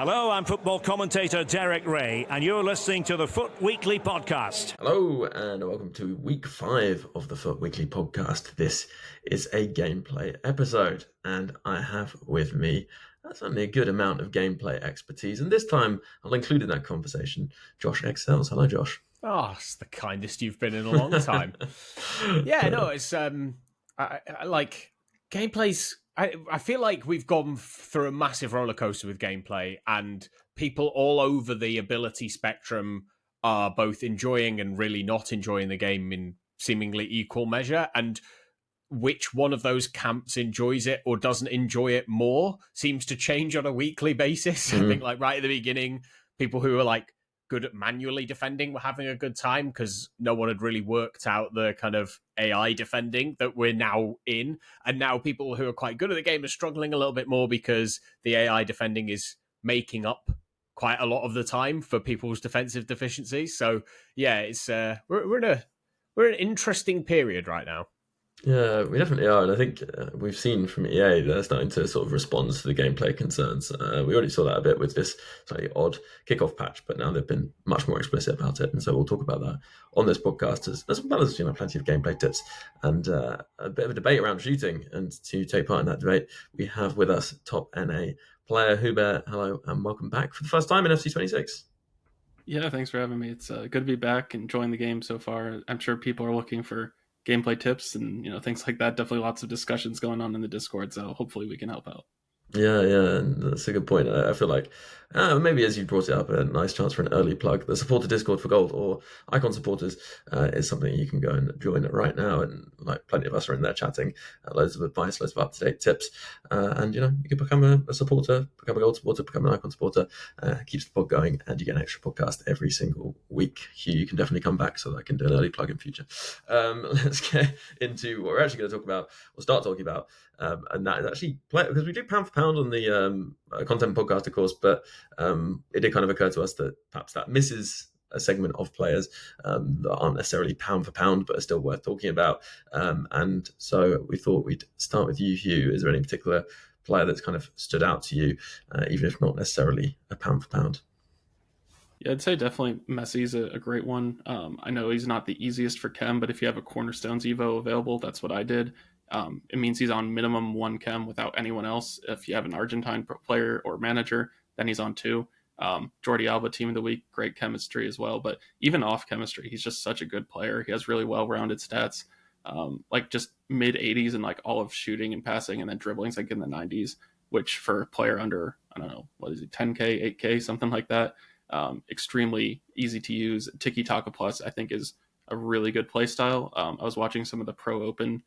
Hello, I'm football commentator Derek Ray, and you're listening to the Foot Weekly Podcast. Hello, and welcome to week 5 of the Foot Weekly Podcast. This is a gameplay episode, and I have with me certainly a good amount of gameplay expertise, and this time I'll include in that conversation Josh Excels. Hello, Josh. Oh, it's the kindest you've been in a long time. Yeah, no, it's I like gameplay's. I feel like we've gone through a massive roller coaster with gameplay, and people all over the ability spectrum are both enjoying and really not enjoying the game in seemingly equal measure. And which one of those camps enjoys it or doesn't enjoy it more seems to change on a weekly basis. I think, like, right at the beginning, people who are like good at manually defending were having a good time because no one had really worked out the kind of AI defending that we're now in. And now people who are quite good at the game are struggling a little bit more because the AI defending is making up quite a lot of the time for people's defensive deficiencies. So yeah, it's we're in an interesting period right now. Yeah, we definitely are, and I think we've seen from EA they're starting to sort of respond to the gameplay concerns. We already saw that a bit with this slightly odd kickoff patch, but now they've been much more explicit about it, and so we'll talk about that on this podcast as well as plenty of gameplay tips and a bit of a debate around shooting. And to take part in that debate, we have with us top NA player 𝗍𝗲𝘏. Hello, and welcome back for the first time in FC26. Yeah, thanks for having me. It's good to be back, enjoying the game so far. I'm sure people are looking for gameplay tips and things like that. Definitely lots of discussions going on in the Discord, so hopefully we can help out. Yeah, and that's a good point. I feel like maybe as you brought it up, a nice chance for an early plug. The supporter Discord for Gold or Icon supporters is something you can go and join right now, and like plenty of us are in there chatting, loads of advice, loads of up-to-date tips, and you can become a supporter, become a Gold supporter, become an Icon supporter. Keeps the pod going, and you get an extra podcast every single week. Hugh, you can definitely come back so that I can do an early plug in future. Let's get into what we're actually going to talk about, or start talking about, and that is actually play, because we do pound for pound on the content podcast, of course, but it did kind of occur to us that perhaps that misses a segment of players that aren't necessarily pound for pound, but are still worth talking about. And so we thought we'd start with you, Hugh. Is there any particular player that's kind of stood out to you, even if not necessarily a pound for pound? Yeah, I'd say definitely 𝗵ici's a great one. I know he's not the easiest for chem, but if you have a Cornerstones Evo available, that's what I did. It means he's on minimum 1 chem without anyone else. If you have an Argentine player or manager, then he's on 2. Jordi Alba, team of the week, great chemistry as well. But even off chemistry, he's just such a good player. He has really well-rounded stats, like just mid-80s and like all of shooting and passing, and then dribbling's like in the 90s, which for a player under, I don't know, what is he, 10K, 8K, something like that. Extremely easy to use. Tiki-Taka Plus, I think, is a really good play style. I was watching some of the Pro Open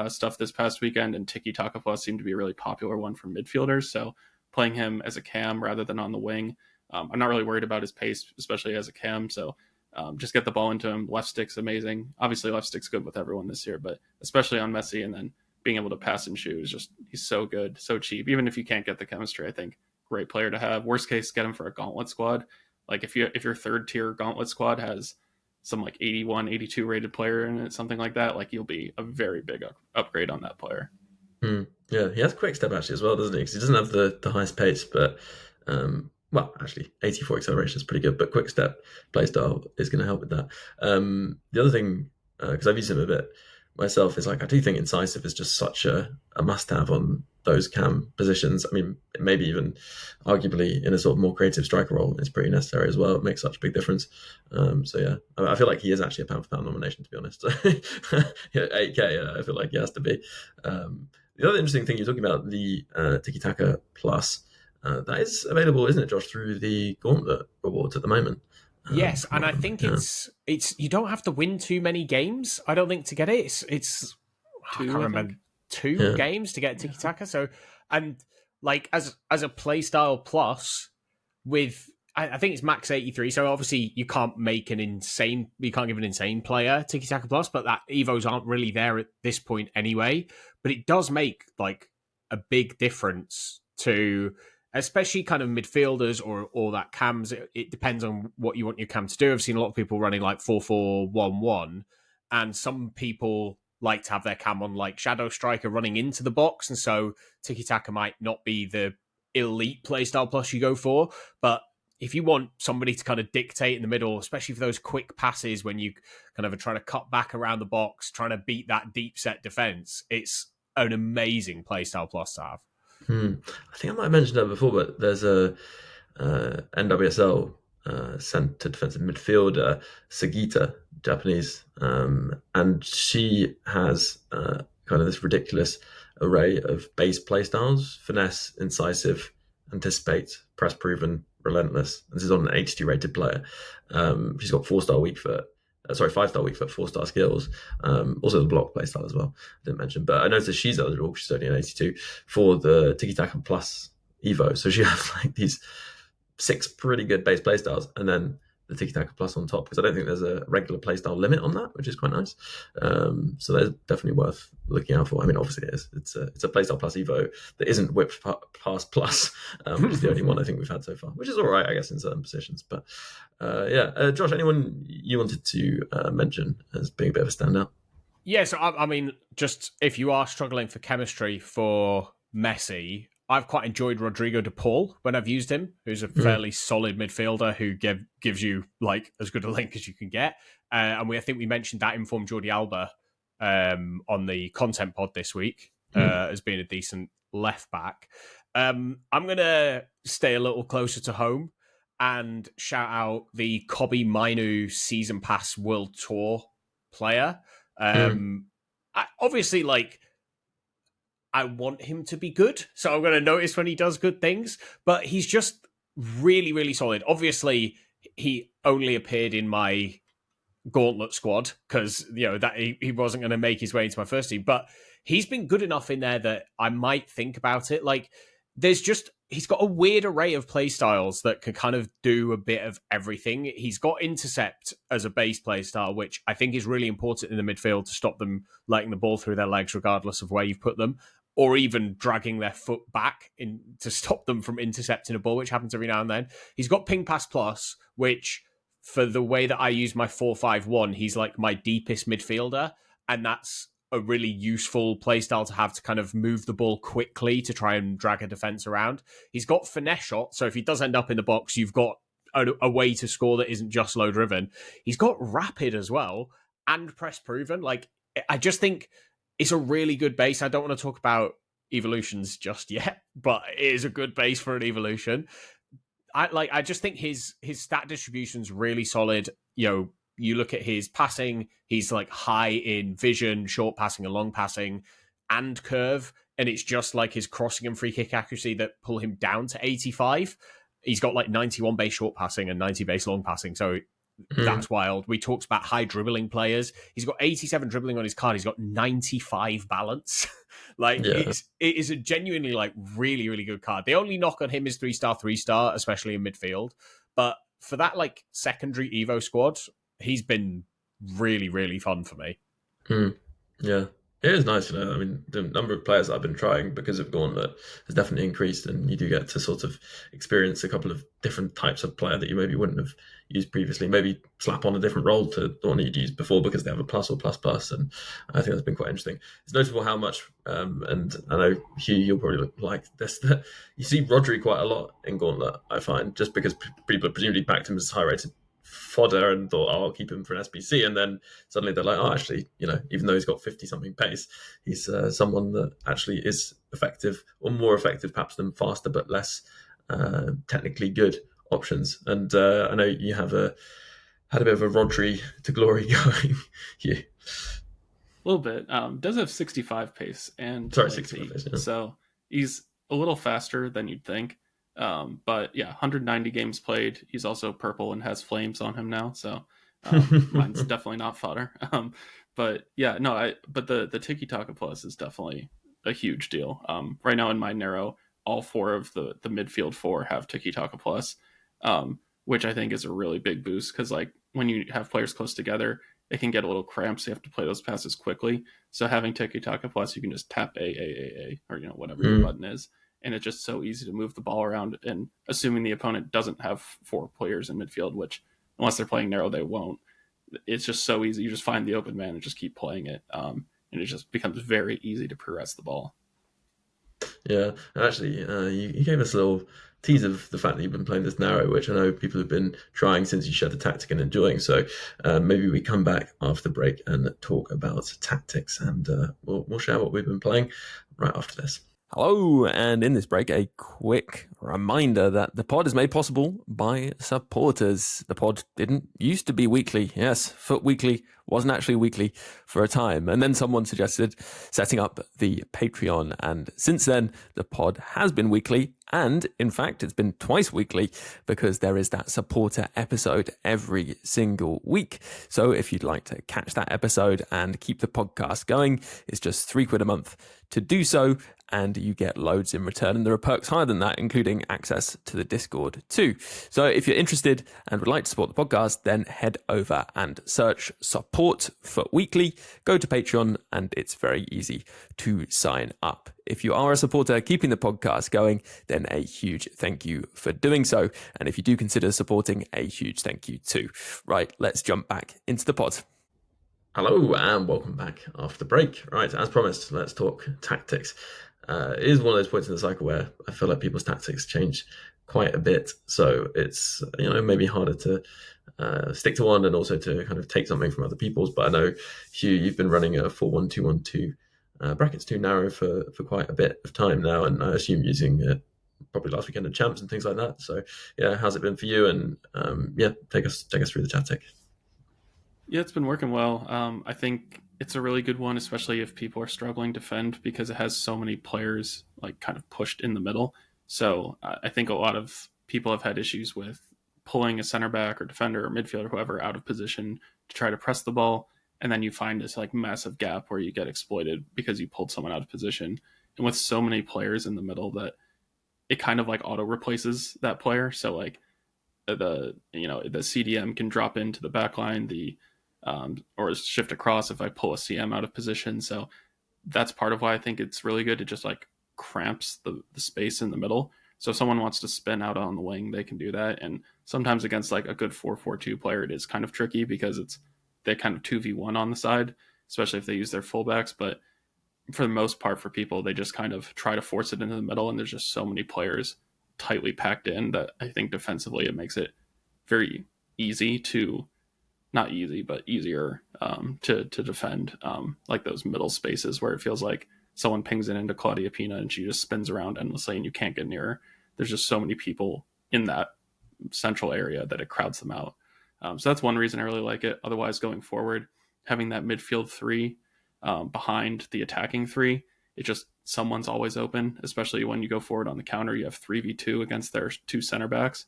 stuff this past weekend, and Tiki-Taka Plus seemed to be a really popular one for midfielders. So playing him as a cam rather than on the wing, I'm not really worried about his pace, especially as a cam. So just get the ball into him. Left stick's amazing. Obviously, left stick's good with everyone this year, but especially on messi, and then being able to pass and shoot is just, he's so good, so cheap. Even if you can't get the chemistry, I think great player to have. Worst case, get him for a gauntlet squad. Like if your third tier gauntlet squad has some like 81, 82 rated player in it, something like that, like you'll be a very big upgrade on that player. Yeah, he has quick step actually as well, doesn't he? Because he doesn't have the highest pace, but well, actually 84 acceleration is pretty good, but quick step play style is going to help with that. The other thing, because I've used him a bit myself, is like I do think 𝗫𝗍 is just such a must-have on those cam positions. I mean, maybe even arguably in a sort of more creative striker role, it's pretty necessary as well. It makes such a big difference. So yeah, I feel like he is actually a pound for pound nomination, to be honest. 8K, I feel like he has to be. The other interesting thing you're talking about, the Tiki-Taka Plus, that is available, isn't it, Josh, through the Gauntlet rewards at the moment? Yes, and I think it's you don't have to win too many games, I don't think, to get it. It's I can't remember, 2 games to get Tiki-Taka. So, and like as a playstyle plus with, I think it's max 83. So obviously you can't give an insane player Tiki-Taka Plus, but that Evos aren't really there at this point anyway. But it does make like a big difference to, especially kind of midfielders or that cams. It depends on what you want your cam to do. I've seen a lot of people running like 4-4-1-1, and some people like to have their cam on like shadow striker running into the box, and so Tiki-Taka might not be the elite playstyle plus you go for. But if you want somebody to kind of dictate in the middle, especially for those quick passes when you kind of are trying to cut back around the box, trying to beat that deep set defense, it's an amazing playstyle plus to have. I think I might have mentioned that before, but there's a NWSL centre defensive midfielder, 𝘵𝗍𝘃, Japanese, and she has kind of this ridiculous array of base playstyles: finesse, incisive, anticipate, press proven, relentless. This is on an HT rated player. She's got 4-star weak foot. 5-star weak foot, 4-star skills. Also the block playstyle as well. I didn't mention, but I noticed she's eligible. She's only an 82 for the Tiki-Taka Plus Evo. So she has like these 6 pretty good base playstyles, and then the Tiki-Taka Plus on top, because I don't think there's a regular playstyle limit on that, which is quite nice. So that's definitely worth looking out for. I mean, obviously it is. It's a playstyle plus Evo that isn't whipped past plus, which is the only one I think we've had so far, which is all right, I guess, in certain positions. But Josh, anyone you wanted to mention as being a bit of a standout? Yeah, so I mean, just if you are struggling for chemistry for @𝗏𝐼, I've quite enjoyed Rodrigo de Paul when I've used him, who's a fairly solid midfielder who gives you like as good a link as you can get. And I think we mentioned that 𝘭𝑪𝘀𝘉 on the content pod this week as being a decent left back. I'm going to stay a little closer to home and shout out the 𝘵𝗵𝗽𝗏 season pass World Tour player. Obviously, like, I want him to be good, so I'm going to notice when he does good things, but he's just really, really solid. Obviously, he only appeared in my gauntlet squad because, that he wasn't going to make his way into my first team, but he's been good enough in there that I might think about it. Like, he's got a weird array of play styles that can kind of do a bit of everything. He's got intercept as a base play style, which I think is really important in the midfield to stop them letting the ball through their legs, regardless of where you've put them, or even dragging their foot back to stop them from intercepting a ball, which happens every now and then. He's got ping pass plus, which for the way that I use my 4-5-1, he's like my deepest midfielder, and that's a really useful playstyle to have to kind of move the ball quickly to try and drag a defense around. He's got finesse shot, so if he does end up in the box, you've got a way to score that isn't just low driven. He's got rapid as well and press proven. Like, I just think it's a really good base. I don't want to talk about evolutions just yet, but it is a good base for an evolution. I just think his stat distribution's really solid. You look at his passing, he's like high in vision, short passing and long passing, and curve. And it's just like his crossing and free kick accuracy that pull him down to 85. He's got like 91 base short passing and 90 base long passing. So that's wild. We talked about high dribbling players. He's got 87 dribbling on his card. He's got 95 balance. It is a genuinely like really, really good card. The only knock on him is 3-star, 3-star, especially in midfield. But for that like secondary Evo squad, he's been really, really fun for me. Yeah. It is nice, I mean, the number of players I've been trying because of Gauntlet has definitely increased, and you do get to sort of experience a couple of different types of player that you maybe wouldn't have used previously. Maybe slap on a different role to the one you'd used before because they have a plus or plus plus, and I think that's been quite interesting. It's notable how much, and I know, Hugh, you'll probably like this, that you see Rodri quite a lot in Gauntlet, I find, just because people have presumably backed him as high-rated fodder and thought, I'll keep him for an SBC, and then suddenly they're like, actually, even though he's got 50-something pace, he's someone that actually is effective, or more effective perhaps than faster but less technically good options. And I know you have had a bit of a Rodri to glory going. Yeah. A little bit. Does have 65 pace and 65 pace, yeah. So he's a little faster than you'd think. But yeah, 190 games played. He's also purple and has flames on him now, so mine's definitely not fodder. But the Tiki-Taka Plus is definitely a huge deal. Right now in my narrow, all 4 of the midfield 4 have Tiki-Taka Plus, which I think is a really big boost, because like when you have players close together, it can get a little cramped, so you have to play those passes quickly. So having Tiki-Taka Plus, you can just tap A, or whatever your button is. And it's just so easy to move the ball around, and assuming the opponent doesn't have 4 players in midfield, which unless they're playing narrow, they won't. It's just so easy. You just find the open man and just keep playing it. And it just becomes very easy to progress the ball. Yeah, and actually, you gave us a little tease of the fact that you've been playing this narrow, which I know people have been trying since you shared the tactic and enjoying. So maybe we come back after the break and talk about tactics, and we'll share what we've been playing right after this. Hello, and in this break, a quick reminder that the pod is made possible by supporters. The pod didn't used to be weekly. Yes, Foot Weekly wasn't actually weekly for a time. And then someone suggested setting up the Patreon. And since then, the pod has been weekly. And in fact, it's been twice weekly because there is that supporter episode every single week. So if you'd like to catch that episode and keep the podcast going, it's just £3 a month to do so. And you get loads in return. And there are perks higher than that, including access to the Discord too. So if you're interested and would like to support the podcast, then head over and search Support for Weekly. Go to Patreon and it's very easy to sign up. If you are a supporter keeping the podcast going, then a huge thank you for doing so. And if you do consider supporting, a huge thank you too. Right, let's jump back into the pod. Hello and welcome back after the break. Right, as promised, let's talk tactics. It is one of those points in the cycle where I feel like people's tactics change quite a bit. So it's, maybe harder to stick to one and also to kind of take something from other people's. But I know, Hugh, you've been running a 4-1-2-1-2 brackets too narrow for quite a bit of time now. And I assume using probably last weekend of champs and things like that. So yeah, how's it been for you? And take us through the tactic. Yeah, it's been working well. I think it's a really good one, especially if people are struggling to defend, because it has so many players like kind of pushed in the middle. So I think a lot of people have had issues with pulling a center back or defender or midfielder or whoever out of position to try to press the ball. And then you find this like massive gap where you get exploited because you pulled someone out of position. And with so many players in the middle, that it kind of like auto replaces that player. So like the CDM can drop into the back line, or shift across if I pull a CM out of position. So that's part of why I think it's really good. It just like cramps the space in the middle. So if someone wants to spin out on the wing, they can do that. And sometimes against like a good 4-4-2 player, it is kind of tricky because they're kind of 2v1 on the side, especially if they use their fullbacks. But for the most part, for people, they just kind of try to force it into the middle. And there's just so many players tightly packed in that I think defensively it makes it very easy to, not easy, but easier to defend like those middle spaces where it feels like someone pings it into 𝘵𝗲𝗄𝗯 and she just spins around endlessly and you can't get near her. There's just so many people in that central area that it crowds them out. So that's one reason I really like it. Otherwise, going forward, having that midfield three behind the attacking three, it just, someone's always open, especially when you go forward on the counter. You have 3v2 against their two center backs,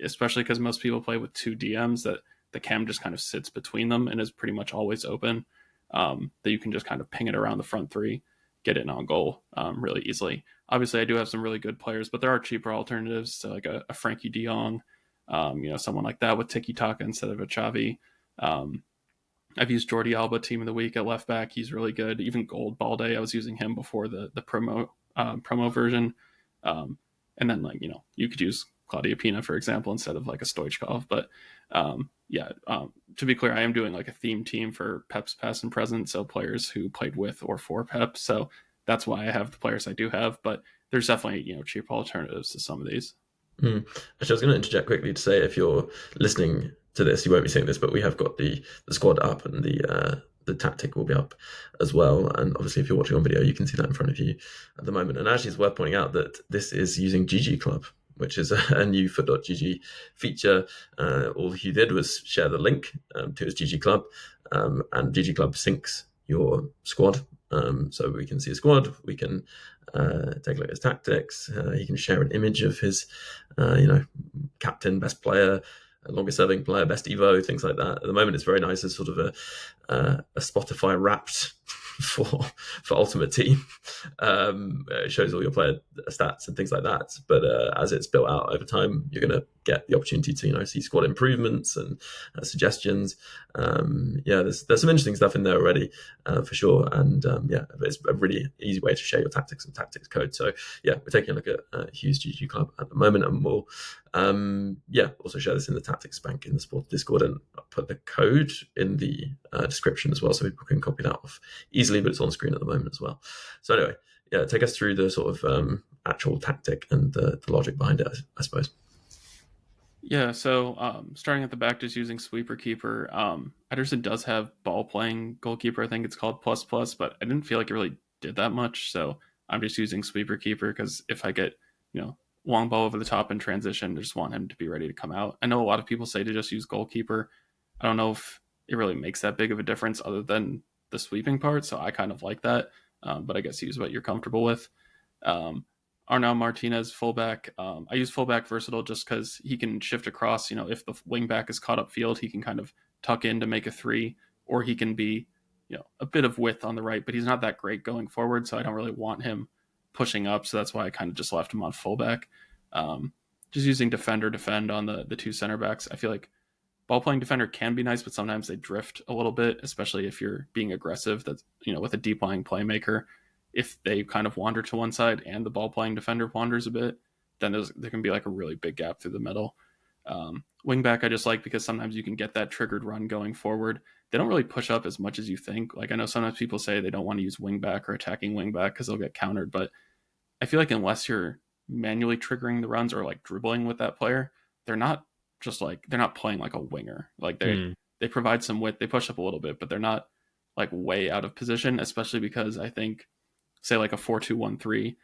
especially because most people play with two DMs that the cam just kind of sits between them and is pretty much always open, that you can just kind of ping it around the front three, get it on goal really easily. Obviously, I do have some really good players, but there are cheaper alternatives, so like a Frenkie de Jong, someone like that with Tiki Taka instead of a Xavi. I've used Jordi Alba team of the week at left back. He's really good. Even 𝗏𝗏, I was using him before the promo version. And then you could use 𝘵𝗲𝗄𝗯, for example, instead of like a Stoichkov. But to be clear, I am doing like a theme team for Pep's past and present, so players who played with or for Pep. So that's why I have the players I do have. But there's definitely cheaper alternatives to some of these. Actually, I was going to interject quickly to say, if you're listening to this, you won't be seeing this, but we have got the squad up and the tactic will be up as well. And obviously, if you're watching on video, you can see that in front of you at the moment. And actually, it's worth pointing out that this is using GG Club, which is a new foot.gg feature. All Hugh did was share the link to his GG Club, and GG Club syncs your squad. So we can see a squad, we can take a look at his tactics, he can share an image of his captain, best player, longest serving player, best Evo, things like that. At the moment, it's very nice as sort of a Spotify wrapped for Ultimate Team. It shows all your player stats and things like that. But as it's built out over time, you're going to get the opportunity to see squad improvements and suggestions. There's some interesting stuff in there already for sure. And it's a really easy way to share your tactics and tactics code. So we're taking a look at Hugh's GG Club at the moment, and we'll also share this in the tactics bank in the Sport Discord, and I'll put the code in the description as well, so people can copy that off easily, but it's on screen at the moment as well. So anyway, yeah, take us through the sort of actual tactic and the logic behind it, I suppose. Yeah, so starting at the back, just using sweeper keeper. Ederson does have ball playing goalkeeper. I think it's called ++, but I didn't feel like it really did that much. So I'm just using sweeper keeper because if I get, long ball over the top in transition, I just want him to be ready to come out. I know a lot of people say to just use goalkeeper. I don't know if it really makes that big of a difference other than the sweeping part. So I kind of like that. But I guess use what you're comfortable with. Arnau Martinez, fullback. I use fullback versatile just because he can shift across. If the wingback is caught upfield, he can kind of tuck in to make a 3, or he can be, a bit of width on the right, but he's not that great going forward, so I don't really want him pushing up. So that's why I kind of just left him on fullback. Just using defend on the two center backs. I feel like ball playing defender can be nice, but sometimes they drift a little bit, especially if you're being aggressive. That's, with a deep lying playmaker. If they kind of wander to one side and the ball playing defender wanders a bit, then there can be like a really big gap through the middle. Wingback I just like because sometimes you can get that triggered run going forward. They don't really push up as much as you think. Like I know sometimes people say they don't want to use wingback or attacking wingback because they'll get countered, but I feel like unless you're manually triggering the runs or like dribbling with that player, they're not playing like a winger. Like they provide some width, they push up a little bit, but they're not like way out of position, especially because I think say like a 4-2-1-3,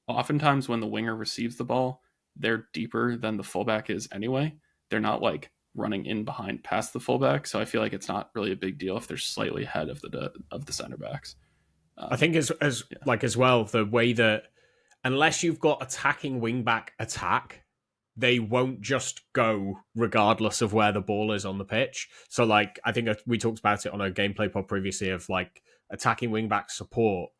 oftentimes when the winger receives the ball, they're deeper than the fullback is anyway. They're not like running in behind past the fullback, so I feel like it's not really a big deal if they're slightly ahead of the center backs. I think as well, the way that unless you've got attacking wingback attack, they won't just go regardless of where the ball is on the pitch. So like I think we talked about it on a gameplay pod previously of like attacking wingback support.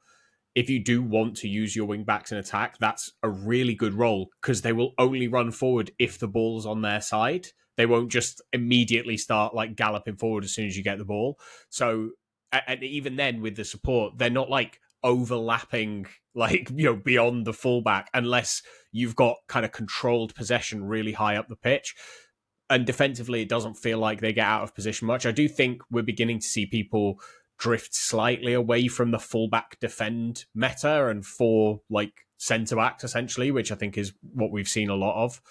If you do want to use your wingbacks in attack, that's a really good role because they will only run forward if the ball's on their side. They won't just immediately start like galloping forward as soon as you get the ball. So, and even then with the support, they're not like overlapping like, beyond the fullback unless you've got kind of controlled possession really high up the pitch. And defensively, it doesn't feel like they get out of position much. I do think we're beginning to see people drift slightly away from the fullback defend meta and for like centre backs essentially, which I think is what we've seen a lot of.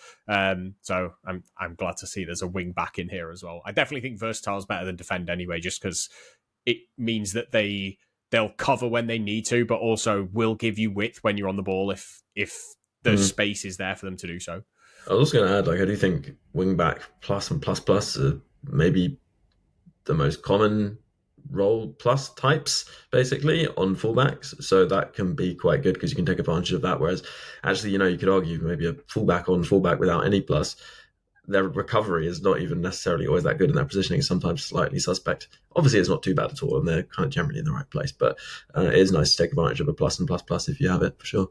So I'm glad to see there's a wing back in here as well. I definitely think versatile is better than defend anyway, just because it means that they'll cover when they need to, but also will give you width when you're on the ball if the space is there for them to do so. I was also going to add, like, I do think wingback plus and plus plus are maybe the most common role plus types basically on fullbacks, so that can be quite good because you can take advantage of that. Whereas actually, you could argue maybe a fullback on fullback without any plus, their recovery is not even necessarily always that good, and their positioning is sometimes slightly suspect. Obviously, it's not too bad at all, and they're kind of generally in the right place. But it is nice to take advantage of a plus and plus plus if you have it for sure.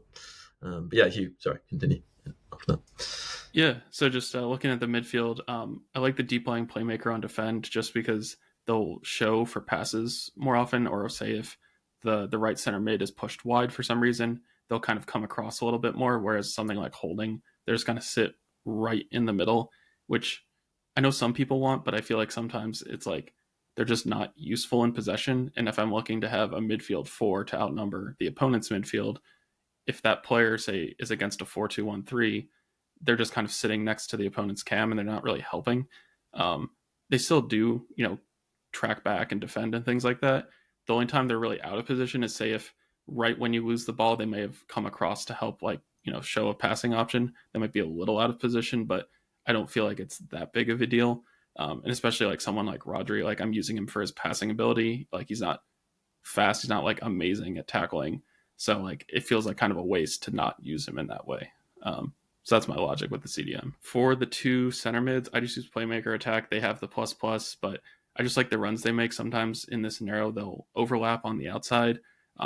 But yeah, Hugh, sorry, continue after that. Yeah, so just looking at the midfield, I like the deep lying playmaker on defend just because they'll show for passes more often, or say if the right center mid is pushed wide for some reason, they'll kind of come across a little bit more, whereas something like holding, they're just going to sit right in the middle, which I know some people want, but I feel like sometimes it's like they're just not useful in possession. And if I'm looking to have a midfield 4 to outnumber the opponent's midfield, if that player, say, is against a 4-2-1-3, they're just kind of sitting next to the opponent's cam and they're not really helping. They still do, track back and defend and things like that. The only time they're really out of position is, say, if right when you lose the ball, they may have come across to help, like, show a passing option. That might be a little out of position, but I don't feel like it's that big of a deal. And especially like someone like Rodri, like I'm using him for his passing ability. Like he's not fast. He's not like amazing at tackling. So like it feels like kind of a waste to not use him in that way. So that's my logic with the CDM. For the two center mids, I just use playmaker attack. They have the plus plus, but I just like the runs they make. Sometimes in this scenario, they'll overlap on the outside.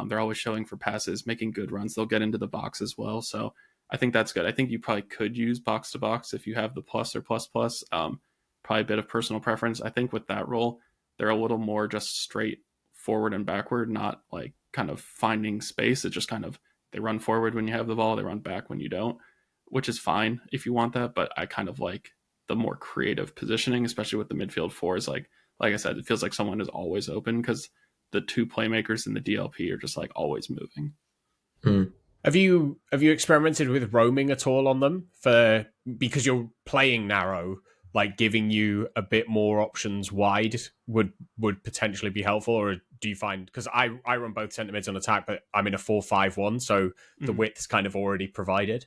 They're always showing for passes, making good runs. They'll get into the box as well. So I think that's good. I think you probably could use box to box if you have the plus or plus plus. Probably a bit of personal preference. I think with that role, they're a little more just straight forward and backward, not like kind of finding space. It's just kind of they run forward when you have the ball, they run back when you don't, which is fine if you want that. But I kind of like the more creative positioning, especially with the midfield 4s. Like I said, it feels like someone is always open because the two playmakers in the DLP are just like always moving. Have you experimented with roaming at all on them because you're playing narrow, like giving you a bit more options wide would potentially be helpful? Or do you find, because I run both centre mids on attack, but I'm in a 4-5-1, so the width's kind of already provided?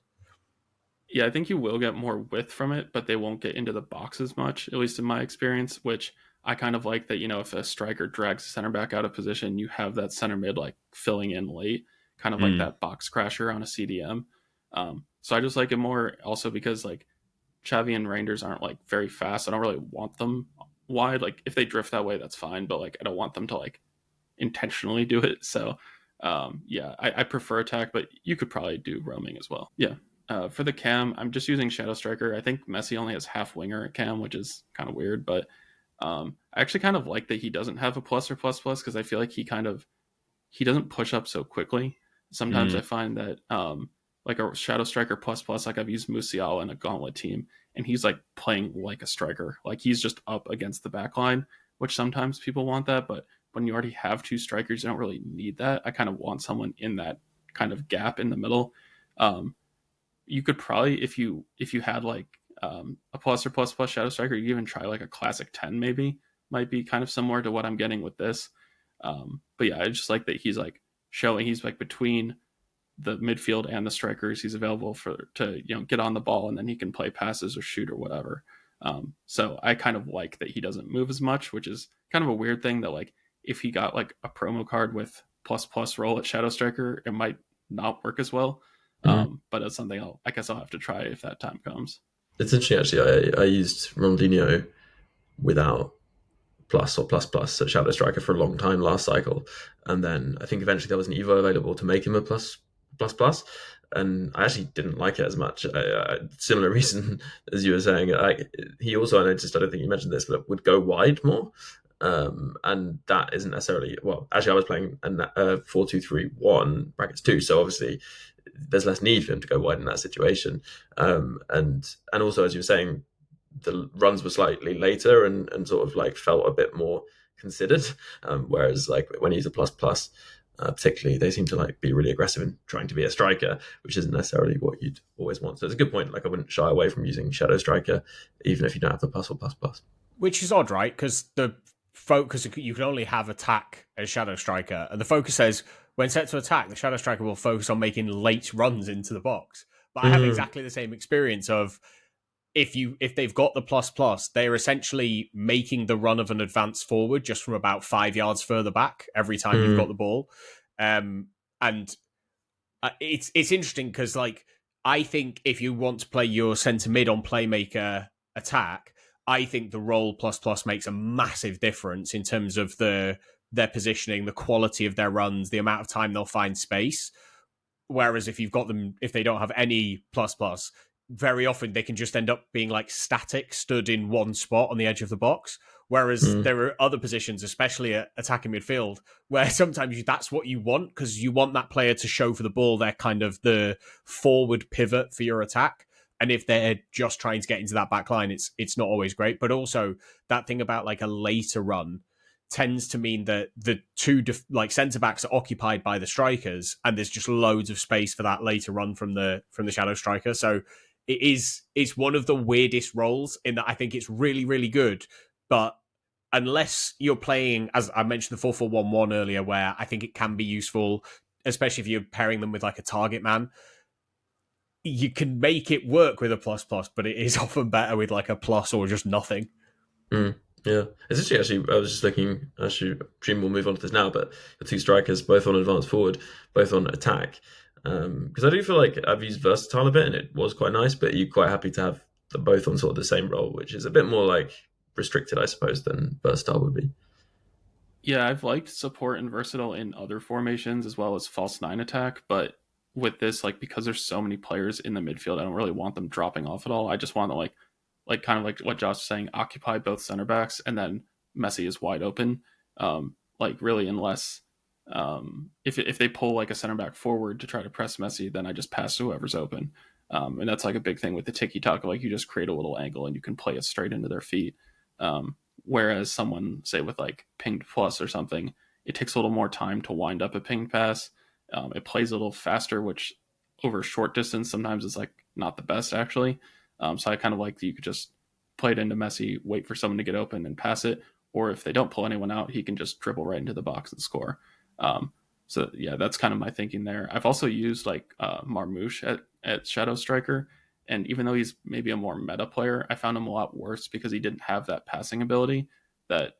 Yeah, I think you will get more width from it, but they won't get into the box as much, at least in my experience, which I kind of like that, if a striker drags a center back out of position, you have that center mid like filling in late, kind of like that box crasher on a CDM. So I just like it more also because like Xavi and Reinders aren't like very fast. I don't really want them wide. Like if they drift that way, that's fine, but like I don't want them to like intentionally do it. So I prefer attack, but you could probably do roaming as well. Yeah. For the cam, I'm just using Shadow Striker. I think 𝘵ci only has half winger at cam, which is kind of weird, but I actually kind of like that he doesn't have a plus or plus plus, because I feel like he doesn't push up so quickly. Sometimes I find that like a Shadow Striker plus plus, like I've used Musiala in a Gauntlet team, and he's like playing like a striker. Like he's just up against the back line, which sometimes people want that, but when you already have two strikers, you don't really need that. I kind of want someone in that kind of gap in the middle. You could probably, if you had like a plus or plus plus Shadow Striker, you even try like a classic 10 maybe. Might be kind of similar to what I'm getting with this. But yeah, I just like that he's like showing he's like between the midfield and the strikers. He's available to get on the ball, and then he can play passes or shoot or whatever. So I kind of like that he doesn't move as much, which is kind of a weird thing that like if he got like a promo card with plus plus roll at Shadow Striker, it might not work as well. But it's something I guess I'll have to try if that time comes. It's interesting, actually. I used Ronaldinho without plus or plus plus at Shadow Striker for a long time last cycle, and then I think eventually there was an Evo available to make him a plus plus plus, and I actually didn't like it as much. Similar reason as you were saying. He also, I noticed, I don't think you mentioned this, but would go wide more. And that isn't necessarily, well, actually I was playing a 4-2-3-1 brackets 2, so obviously there's less need for him to go wide in that situation. And also, as you were saying, the runs were slightly later and sort of like felt a bit more considered. Whereas like when he's a plus plus, particularly, they seem to like be really aggressive in trying to be a striker, which isn't necessarily what you'd always want. So it's a good point. Like I wouldn't shy away from using Shadow Striker, even if you don't have the plus or plus plus. Which is odd, right? Because the focus, you can only have attack as Shadow Striker, and the focus says when set to attack, the Shadow Striker will focus on making late runs into the box. But I have exactly the same experience of if they've got the plus plus, they're essentially making the run of an advance forward just from about 5 yards further back every time you've got the ball. And it's interesting because like I think if you want to play your centre mid on playmaker attack, I think the role plus plus makes a massive difference in terms of their positioning, the quality of their runs, the amount of time they'll find space. Whereas if you've got them, if they don't have any plus plus, very often they can just end up being like static, stood in one spot on the edge of the box. Whereas there are other positions, especially at attacking midfield, where sometimes that's what you want, because you want that player to show for the ball. They're kind of the forward pivot for your attack. And if they're just trying to get into that back line, it's not always great. But also that thing about like a later run tends to mean that the two like centre backs are occupied by the strikers, and there's just loads of space for that later run from the Shadow Striker. So it's one of the weirdest roles in that I think it's really, really good. But unless you're playing, as I mentioned, the 4-4-1-1 earlier, where I think it can be useful, especially if you're pairing them with like a target man, you can make it work with a plus plus, but it is often better with like a plus or just nothing. Yeah, it's actually, I was just looking, actually, Dream will move on to this now, but the two strikers, both on advanced forward, both on attack. Because I do feel like I've used Versatile a bit, and it was quite nice, but you're quite happy to have them both on sort of the same role, which is a bit more like restricted, I suppose, than Versatile would be. Yeah, I've liked support and Versatile in other formations as well as false 9 attack, but with this, like, because there's so many players in the midfield, I don't really want them dropping off at all. I just want to like kind of like what Josh was saying, occupy both center backs, and then 𝘵ci is wide open. Like really, unless if they pull like a center back forward to try to press 𝘵ci, then I just pass to whoever's open. And that's like a big thing with the tiki-taka, like you just create a little angle and you can play it straight into their feet. Whereas someone, say with like pinged plus or something, it takes a little more time to wind up a pinged pass. It plays a little faster, which over short distance sometimes is like not the best actually. So I kind of like that you could just play it into 𝘵𝑆ci, wait for someone to get open and pass it, or if they don't pull anyone out, he can just dribble right into the box and score. So yeah, that's kind of my thinking there. I've also used like Marmoush at Shadow Striker, and even though he's maybe a more meta player, I found him a lot worse because he didn't have that passing ability that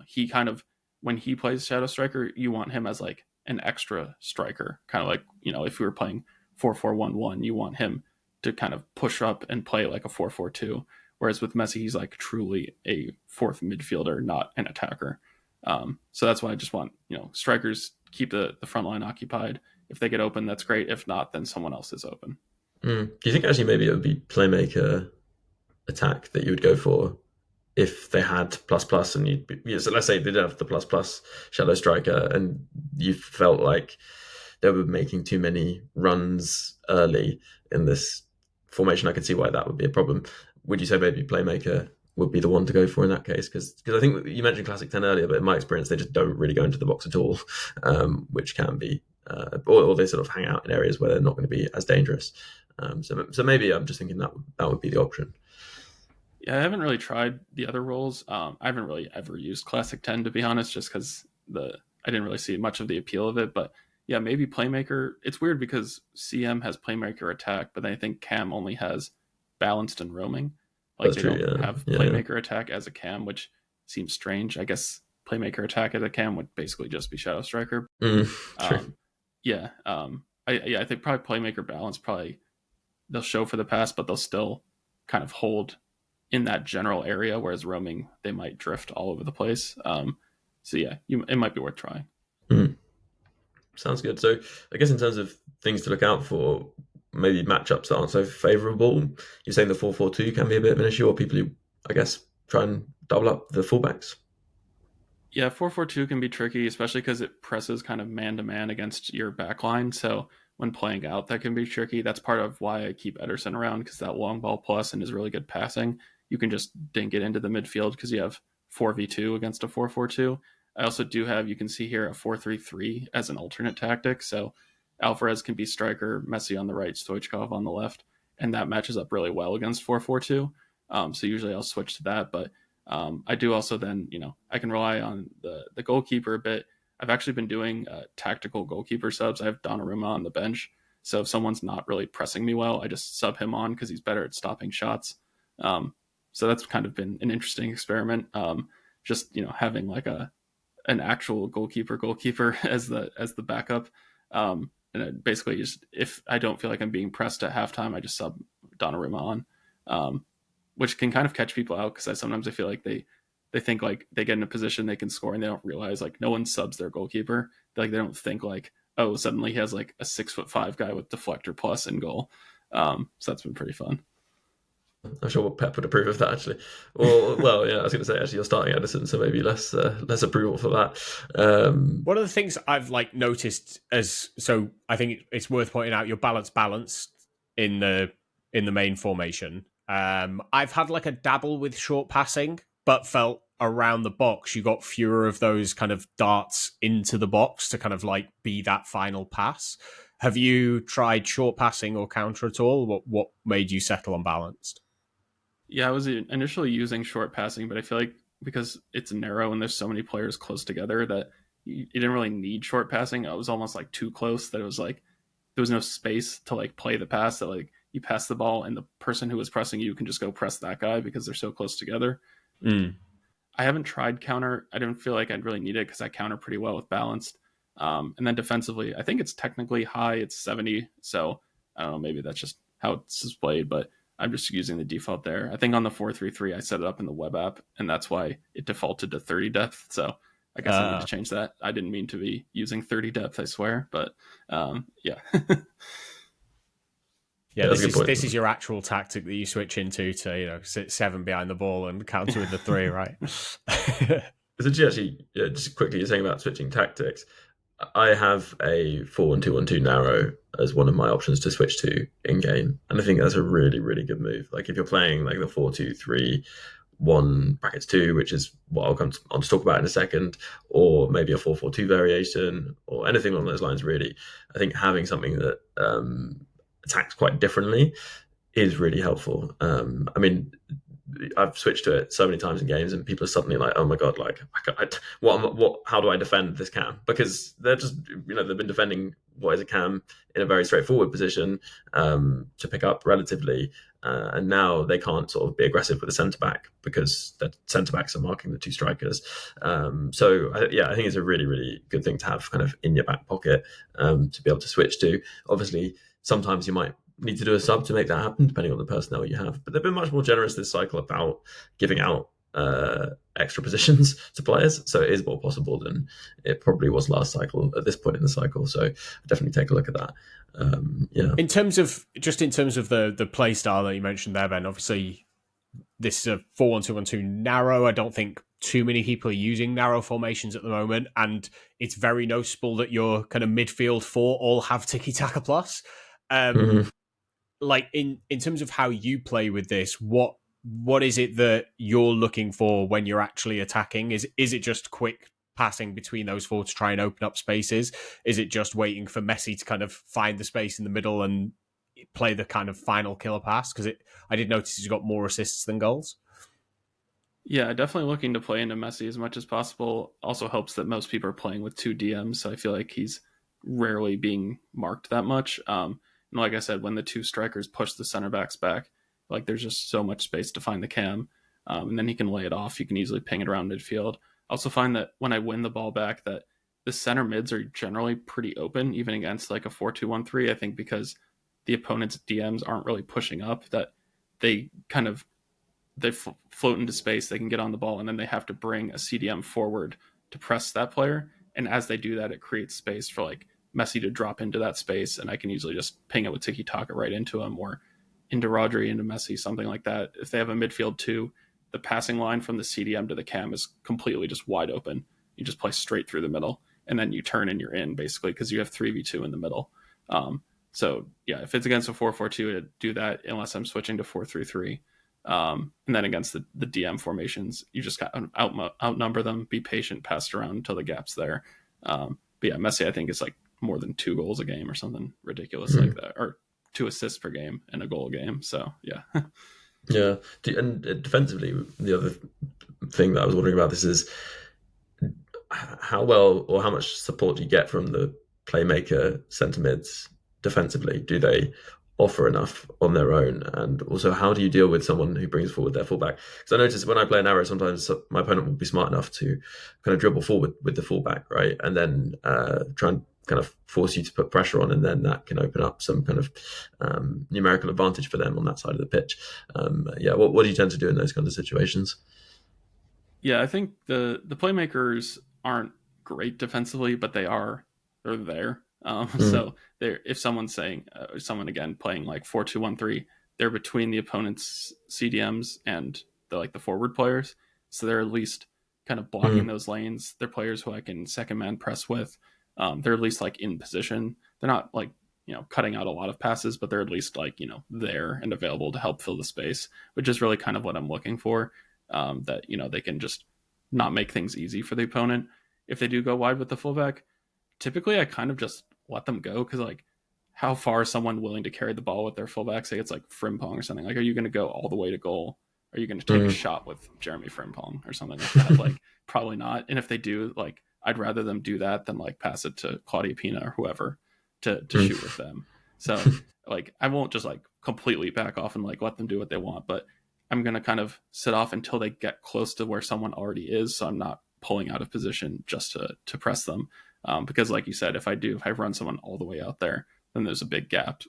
he kind of, when he plays Shadow Striker, you want him as like an extra striker, kind of like, if we were playing 4-4-1-1, you want him to kind of push up and play like a 4-4-2. Whereas with 𝘵𝑆ci, he's like truly a fourth midfielder, not an attacker. So that's why I just want, strikers keep the front line occupied. If they get open, that's great. If not, then someone else is open. Do you think actually maybe it would be playmaker attack that you would go for if they had ++ and so let's say they did have the ++ Shadow Striker and you felt like they were making too many runs early in this formation? I could see why that would be a problem. Would you say maybe playmaker would be the one to go for in that case? Because I think you mentioned Classic 10 earlier, but in my experience, they just don't really go into the box at all, which can be, or they sort of hang out in areas where they're not going to be as dangerous. So maybe I'm just thinking that would be the option. Yeah, I haven't really tried the other roles. I haven't really ever used Classic 10, to be honest, just because I didn't really see much of the appeal of it. But yeah, maybe playmaker. It's weird because CM has playmaker attack, but I think Cam only has balanced and roaming. Like they don't have playmaker attack as a Cam, which seems strange. I guess playmaker attack as a Cam would basically just be Shadow Striker. True. I think probably playmaker balance, probably they'll show for the pass, but they'll still kind of hold in that general area, whereas roaming, they might drift all over the place. So yeah, it might be worth trying. Sounds good. So I guess in terms of things to look out for, maybe matchups that aren't so favourable, you're saying the 4-4-2 can be a bit of an issue, or people who, I guess, try and double up the fullbacks? Yeah, 4-4-2 can be tricky, especially because it presses kind of man-to-man against your backline. So when playing out, that can be tricky. That's part of why I keep Ederson around, because that long ball plus and his really good passing, you can just dink it into the midfield because you have 4v2 against a 4-4-2. I also do have, you can see here, a 4-3-3 as an alternate tactic. So Alvarez can be striker, 𝘵𝑆ci on the right, 𝘬𝑐𝗱 on the left, and that matches up really well against 4-4-2. So usually I'll switch to that, but I do also then, I can rely on the goalkeeper a bit. I've actually been doing tactical goalkeeper subs. I have Donnarumma on the bench, so if someone's not really pressing me well, I just sub him on because he's better at stopping shots. So that's kind of been an interesting experiment. Just having like an actual goalkeeper as the backup. And basically, just if I don't feel like I'm being pressed at halftime, I just sub Donnarumma on, which can kind of catch people out because sometimes I feel like they think like they get in a position they can score and they don't realize like no one subs their goalkeeper. They don't think like, oh, suddenly he has like a 6'5" guy with deflector plus in goal. So that's been pretty fun. I'm sure Pep would approve of that, actually. Well, yeah, I was going to say, actually, you're starting Ederson, so maybe less approval for that. One of the things I've noticed so I think it's worth pointing out, your balanced in the main formation. I've had like a dabble with short passing, but felt around the box you got fewer of those kind of darts into the box to kind of like be that final pass. Have you tried short passing or counter at all? What made you settle on balanced? Yeah, I was initially using short passing, but I feel like because it's narrow and there's so many players close together that you didn't really need short passing. It was almost like too close that it was like there was no space to like play the pass, that like you pass the ball and the person who was pressing you can just go press that guy because they're so close together. I haven't tried counter. I didn't feel like I'd really need it because I counter pretty well with balanced. And then defensively, I think it's technically high. It's 70. So I don't know, maybe that's just how it's displayed, but I'm just using the default there. I think on the 4-3-3, I set it up in the web app, and that's why it defaulted to 30 depth. So I guess I need to change that. I didn't mean to be using 30 depth, I swear, but yeah. Yeah, this is your actual tactic that you switch into to, sit 7 behind the ball and counter with the 3, right? So actually, just quickly, you're saying about switching tactics. I have a 4-1-2-1-2 narrow as one of my options to switch to in game, and I think that's a really, really good move. Like if you're playing like the 4-2-3 1(2), which is what I'll come on to talk about in a second, or maybe a 4-4-2 variation, or anything along those lines. Really, I think having something that attacks quite differently is really helpful. I mean, I've switched to it so many times in games, and people are suddenly like, "Oh my god! Like, how do I defend this cam?" Because they're just, they've been defending what is a cam in a very straightforward position to pick up relatively, and now they can't sort of be aggressive with the centre back because the centre backs are marking the two strikers. So I think it's a really, really good thing to have kind of in your back pocket to be able to switch to. Obviously, sometimes you might need to do a sub to make that happen, depending on the personnel you have. But they've been much more generous this cycle about giving out extra positions to players, so it is more possible than it probably was last cycle at this point in the cycle. So definitely take a look at that. In terms of the play style that you mentioned there, Ben, obviously this is a 4-1-2-1-2 narrow. I don't think too many people are using narrow formations at the moment, and it's very noticeable that your kind of midfield four all have tiki-taka plus. Like in terms of how you play with this, what is it that you're looking for when you're actually attacking? Is it just quick passing between those four to try and open up spaces? Is it just waiting for Messi to kind of find the space in the middle and play the kind of final killer pass? Because I did notice he's got more assists than goals. Yeah, definitely looking to play into Messi as much as possible. Also helps that most people are playing with two DMs, so I feel like he's rarely being marked that much. And like I said, when the two strikers push the center backs back, like there's just so much space to find the cam, and then he can lay it off. You can easily ping it around midfield. I also find that when I win the ball back, that the center mids are generally pretty open, even against like a 4-2-1-3. I think because the opponent's DMs aren't really pushing up, that they kind of float into space. They can get on the ball, and then they have to bring a CDM forward to press that player. And as they do that, it creates space for like Messi to drop into that space, and I can easily just ping it with tiki-taka right into him, or into Rodri, into Messi, something like that. If they have a midfield two, the passing line from the CDM to the cam is completely just wide open. You just play straight through the middle, and then you turn and you're in, basically, because you have 3v2 in the middle. So yeah, if it's against a 4-4-2, I'd do that unless I'm switching to 4-3-3. And then against the DM formations, you just got outnumber them, be patient, pass it around until the gap's there. But yeah, Messi, I think, is like more than 2 goals a game or something ridiculous like that, or 2 assists per game and a goal a game. So yeah. Yeah. And defensively, the other thing that I was wondering about this is how well or how much support do you get from the playmaker centre mids defensively? Do they offer enough on their own? And also, how do you deal with someone who brings forward their fullback? Because I notice when I play an arrow, sometimes my opponent will be smart enough to kind of dribble forward with the fullback, right? And then try and kind of force you to put pressure on, and then that can open up some kind of numerical advantage for them on that side of the pitch. What do you tend to do in those kinds of situations? Yeah, I think the playmakers aren't great defensively, but they're there. So if someone's saying, someone again playing like 4-2-1-3, they're between the opponent's CDMs and the forward players, so they're at least kind of blocking those lanes. They're players who I can second man press with. They're at least like in position. They're not like cutting out a lot of passes, but they're at least like there and available to help fill the space, which is really kind of what I'm looking for. That they can just not make things easy for the opponent. If they do go wide with the fullback, typically I kind of just let them go, because like, how far is someone willing to carry the ball with their fullback? Say it's like Frimpong or something. Like, are you going to go all the way to goal? Are you going to take a shot with Jeremy Frimpong or something like that? Like, probably not. And if they do, like, I'd rather them do that than like pass it to Claudia Pina or whoever to shoot with them. So like, I won't just like completely back off and like let them do what they want, but I'm going to kind of sit off until they get close to where someone already is. So I'm not pulling out of position just to press them. Because like you said, if I run someone all the way out there, then there's a big gap.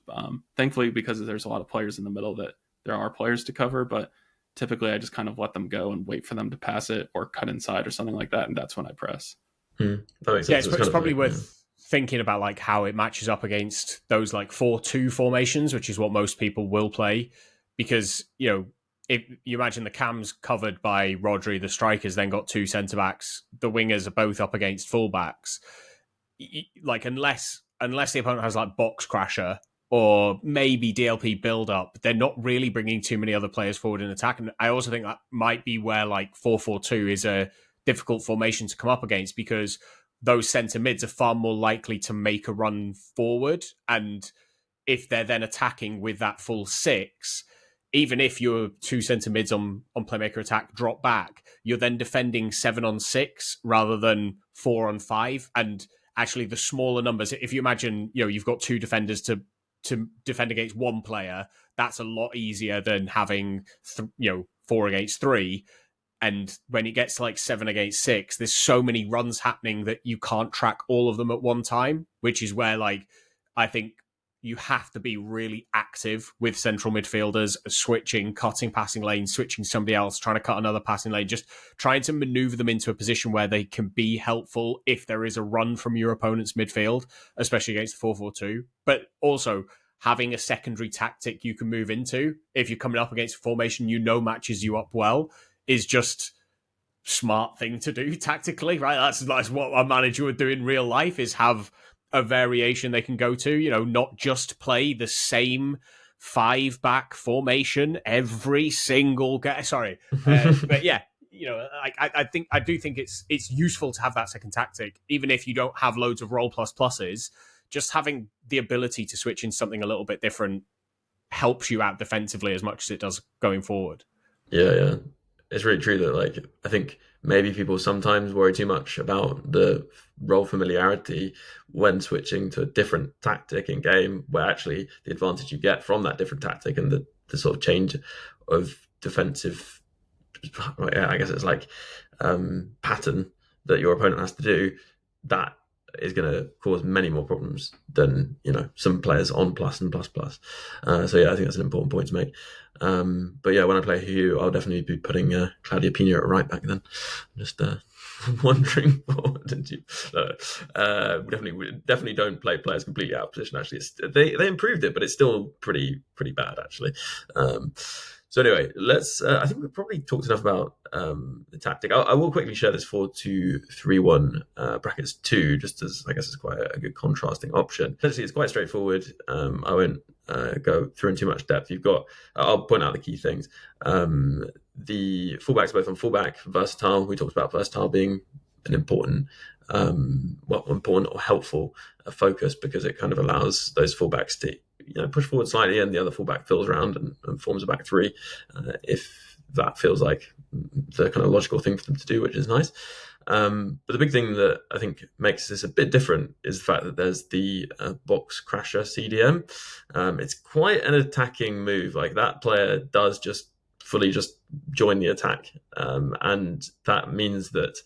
Thankfully, because there's a lot of players in the middle, that there are players to cover, but typically I just kind of let them go and wait for them to pass it or cut inside or something like that. And that's when I press. That makes sense. It's probably worth thinking about like how it matches up against those like 4-2 formations, which is what most people will play, because, if you imagine the cam's covered by Rodri, the strikers then got 2 centre-backs, the wingers are both up against full-backs. Like, unless the opponent has like box crasher or maybe DLP build up, they're not really bringing too many other players forward in attack. And I also think that might be where like 4-4-2 is a difficult formation to come up against, because those centre mids are far more likely to make a run forward. And if they're then attacking with that full 6, even if your 2 centre mids on playmaker attack drop back, you're then defending 7-on-6 rather than 4-on-5. And actually the smaller numbers, if you imagine, you've got 2 defenders to defend against 1 player, that's a lot easier than having 4 against 3. And when it gets to like 7 against 6, there's so many runs happening that you can't track all of them at one time, which is where like I think you have to be really active with central midfielders, switching, cutting passing lanes, switching somebody else, trying to cut another passing lane, just trying to maneuver them into a position where they can be helpful if there is a run from your opponent's midfield, especially against the 4-4-2. But also having a secondary tactic you can move into if you're coming up against a formation matches you up well is just smart thing to do tactically, right? That's what a manager would do in real life, is have a variation they can go to, not just play the same 5-back formation every single game. Sorry. But yeah, I do think it's useful to have that second tactic, even if you don't have loads of roll pluses. Just having the ability to switch in something a little bit different helps you out defensively as much as it does going forward. Yeah. It's really true that, like, I think maybe people sometimes worry too much about the role familiarity when switching to a different tactic in game, where actually the advantage you get from that different tactic and the sort of change of defensive, I guess it's like pattern that your opponent has to do, that is going to cause many more problems than some players on plus and plus plus. So yeah, I think that's an important point to make. But yeah, when I play Hugh, I'll definitely be putting 𝘬𝗲𝗃 at right back then. Just wondering what did you? Definitely don't play players completely out of position. Actually, they improved it, but it's still pretty bad actually. So anyway, let's. I think we've probably talked enough about the tactic. I will quickly share this 4-2-3-1 brackets 2, just as I guess it's quite a good contrasting option. Essentially, it's quite straightforward. I won't go through in too much depth. I'll point out the key things. The fullbacks both on fullback, versatile. We talked about versatile being an important or helpful focus, because it kind of allows those fullbacks to push forward slightly and the other fullback fills around and forms a back 3 if that feels like the kind of logical thing for them to do, which is nice. But the big thing that I think makes this a bit different is the fact that there's the box crasher CDM. It's quite an attacking move. Like, that player does just fully join the attack, and that means that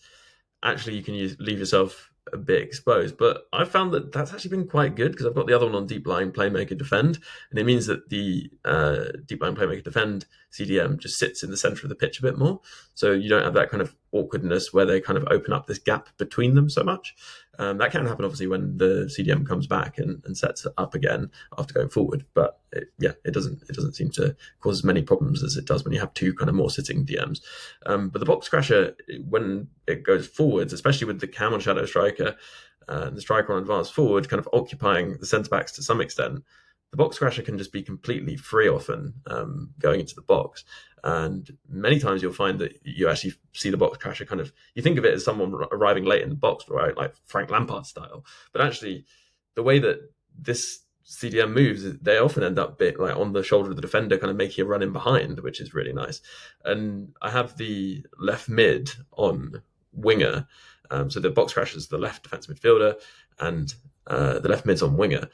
actually you can leave yourself a bit exposed. But I've found that that's actually been quite good, because I've got the other one on deep line playmaker defend, and it means that the deep line playmaker defend CDM just sits in the center of the pitch a bit more, so you don't have that kind of awkwardness where they kind of open up this gap between them so much. That can happen obviously when the CDM comes back and sets it up again after going forward, but it doesn't seem to cause as many problems as it does when you have 2 kind of more sitting DMs. But the box crasher, when it goes forwards, especially with the cam on shadow striker and the striker on advanced forward kind of occupying the centre backs to some extent, the box crasher can just be completely free often going into the box. And many times you'll find that you actually see the box crasher kind of, you think of it as someone arriving late in the box, right? Like Frank Lampard style. But actually, the way that this CDM moves, they often end up a bit like on the shoulder of the defender, kind of making a run in behind, which is really nice. And I have the left mid on winger. So the box crasher is the left defensive midfielder, and the left mid's on winger.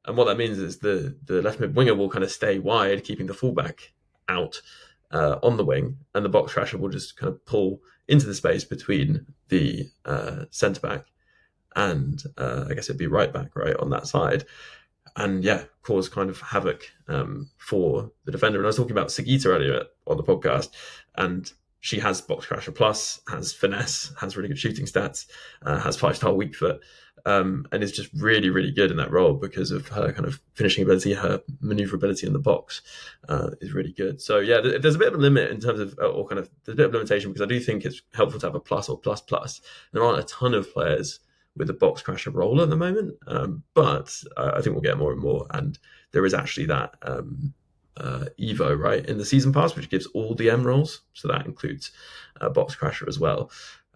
And what that means is the left mid winger will kind of stay wide, keeping the fullback out on the wing, and the box crasher will just kind of pull into the space between the centre back and I guess it'd be right back, right, on that side. And cause kind of havoc for the defender. And I was talking about 𝗤𝗍𝗄 earlier on the podcast, and she has box crasher plus, has finesse, has really good shooting stats, has 5-star weak foot, and is just really, really good in that role because of her kind of finishing ability. Her maneuverability in the box is really good. So there's a bit of a limit in terms of, or kind of there's a bit of limitation, because I do think it's helpful to have a plus or plus plus. There aren't a ton of players with a box crasher role at the moment, but I think we'll get more and more. And there is actually that Evo, right, in the season pass, which gives all DM roles. So that includes Box Crasher as well.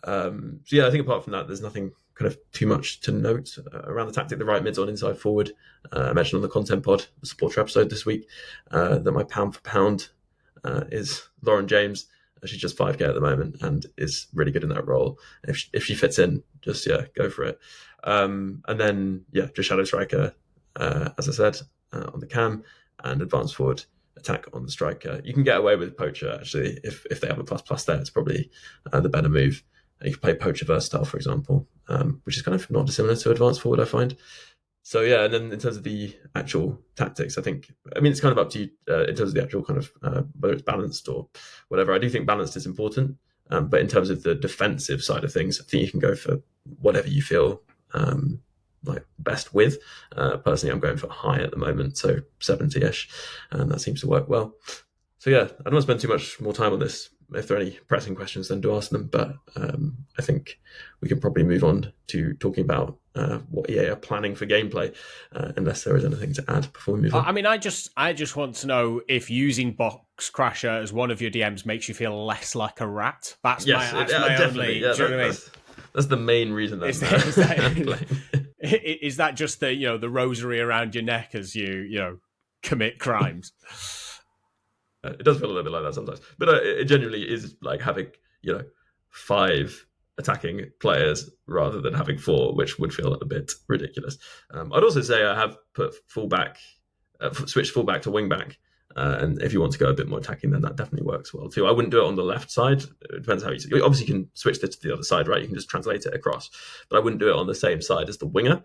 So yeah, I think apart from that, there's nothing kind of too much to note around the tactic. The right mid's on inside forward. I mentioned on the content pod, the supporter episode this week, that my pound for pound is Lauren James. She's just 5k at the moment and is really good in that role. If she fits in, just go for it. And then just Shadow Striker, as I said, on the cam, and advanced forward attack on the striker. You can get away with Poacher actually if they have a ++ there. It's probably the better move. You can play Poacher Versatile, for example, which is kind of not dissimilar to advanced forward, I find. So yeah, and then in terms of the actual tactics, I mean, it's kind of up to you in terms of the actual kind of whether it's balanced or whatever. I do think balanced is important, but in terms of the defensive side of things, I think you can go for whatever you feel like best with. Personally, I'm going for high at the moment, so 70-ish, and that seems to work well. So yeah, I don't want to spend too much more time on this. If there are any pressing questions, then do ask them. But I think we can probably move on to talking about what EA are planning for gameplay, unless there is anything to add before we move on. I mean, I just want to know if using Box Crasher as one of your DMs makes you feel less like a rat. That's my only. Yeah, that's the main reason. Is that just the rosary around your neck as you commit crimes? It does feel a little bit like that sometimes, but it genuinely is like having 5 attacking players rather than having 4, which would feel a bit ridiculous. I'd also say I have put switched fullback to wingback, and if you want to go a bit more attacking, then that definitely works well too. I wouldn't do it on the left side. It depends how you obviously can switch this to the other side, right? You can just translate it across, but I wouldn't do it on the same side as the winger,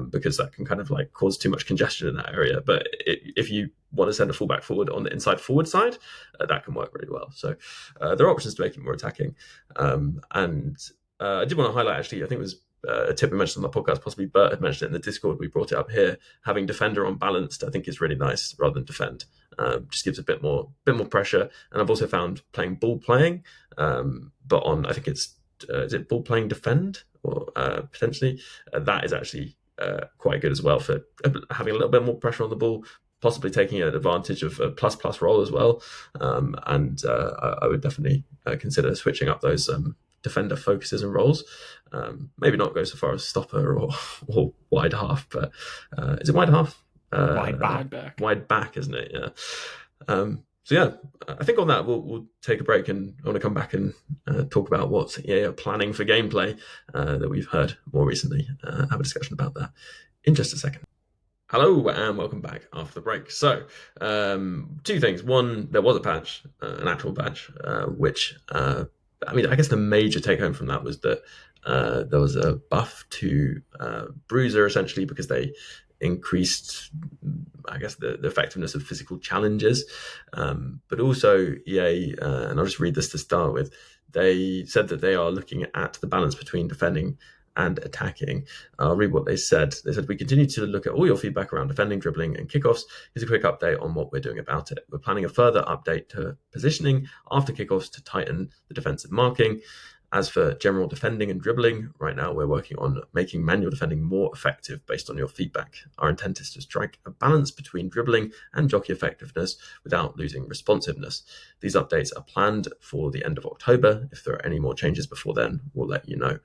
because that can kind of like cause too much congestion in that area. But if you want to send a fullback forward on the inside forward side, that can work really well. So there are options to make it more attacking. And I did want to highlight, actually, I think it was a tip we mentioned on the podcast, possibly Bert had mentioned it in the Discord, we brought it up here. Having defender on balanced, I think, is really nice rather than defend. Just gives a bit more pressure. And I've also found playing ball playing, but on, I think it's is it ball playing defend or potentially that is actually quite good as well for having a little bit more pressure on the ball, possibly taking an advantage of a ++ role as well. And I would definitely consider switching up those defender focuses and roles. Maybe not go so far as stopper or wide half, but is it wide half? Wide back, isn't it? Yeah. So yeah, I think on that we'll take a break, and I want to come back and talk about what EA are planning for gameplay that we've heard more recently. Have a discussion about that in just a second. Hello and welcome back after the break. So, 2 things. One, there was a patch, an actual patch, which I mean, I guess the major take home from that was that there was a buff to Bruiser, essentially, because they increased, I guess, the effectiveness of physical challenges. But also EA, and I'll just read this to start with, they said that they are looking at the balance between defending and attacking. I'll read what they said. They said, "We continue to look at all your feedback around defending, dribbling, and kickoffs. Here's a quick update on what we're doing about it. We're planning a further update to positioning after kickoffs to tighten the defensive marking. As for general defending and dribbling, right now we're working on making manual defending more effective based on your feedback. Our intent is to strike a balance between dribbling and jockey effectiveness without losing responsiveness. These updates are planned for the end of October. If there are any more changes before then, we'll let you know.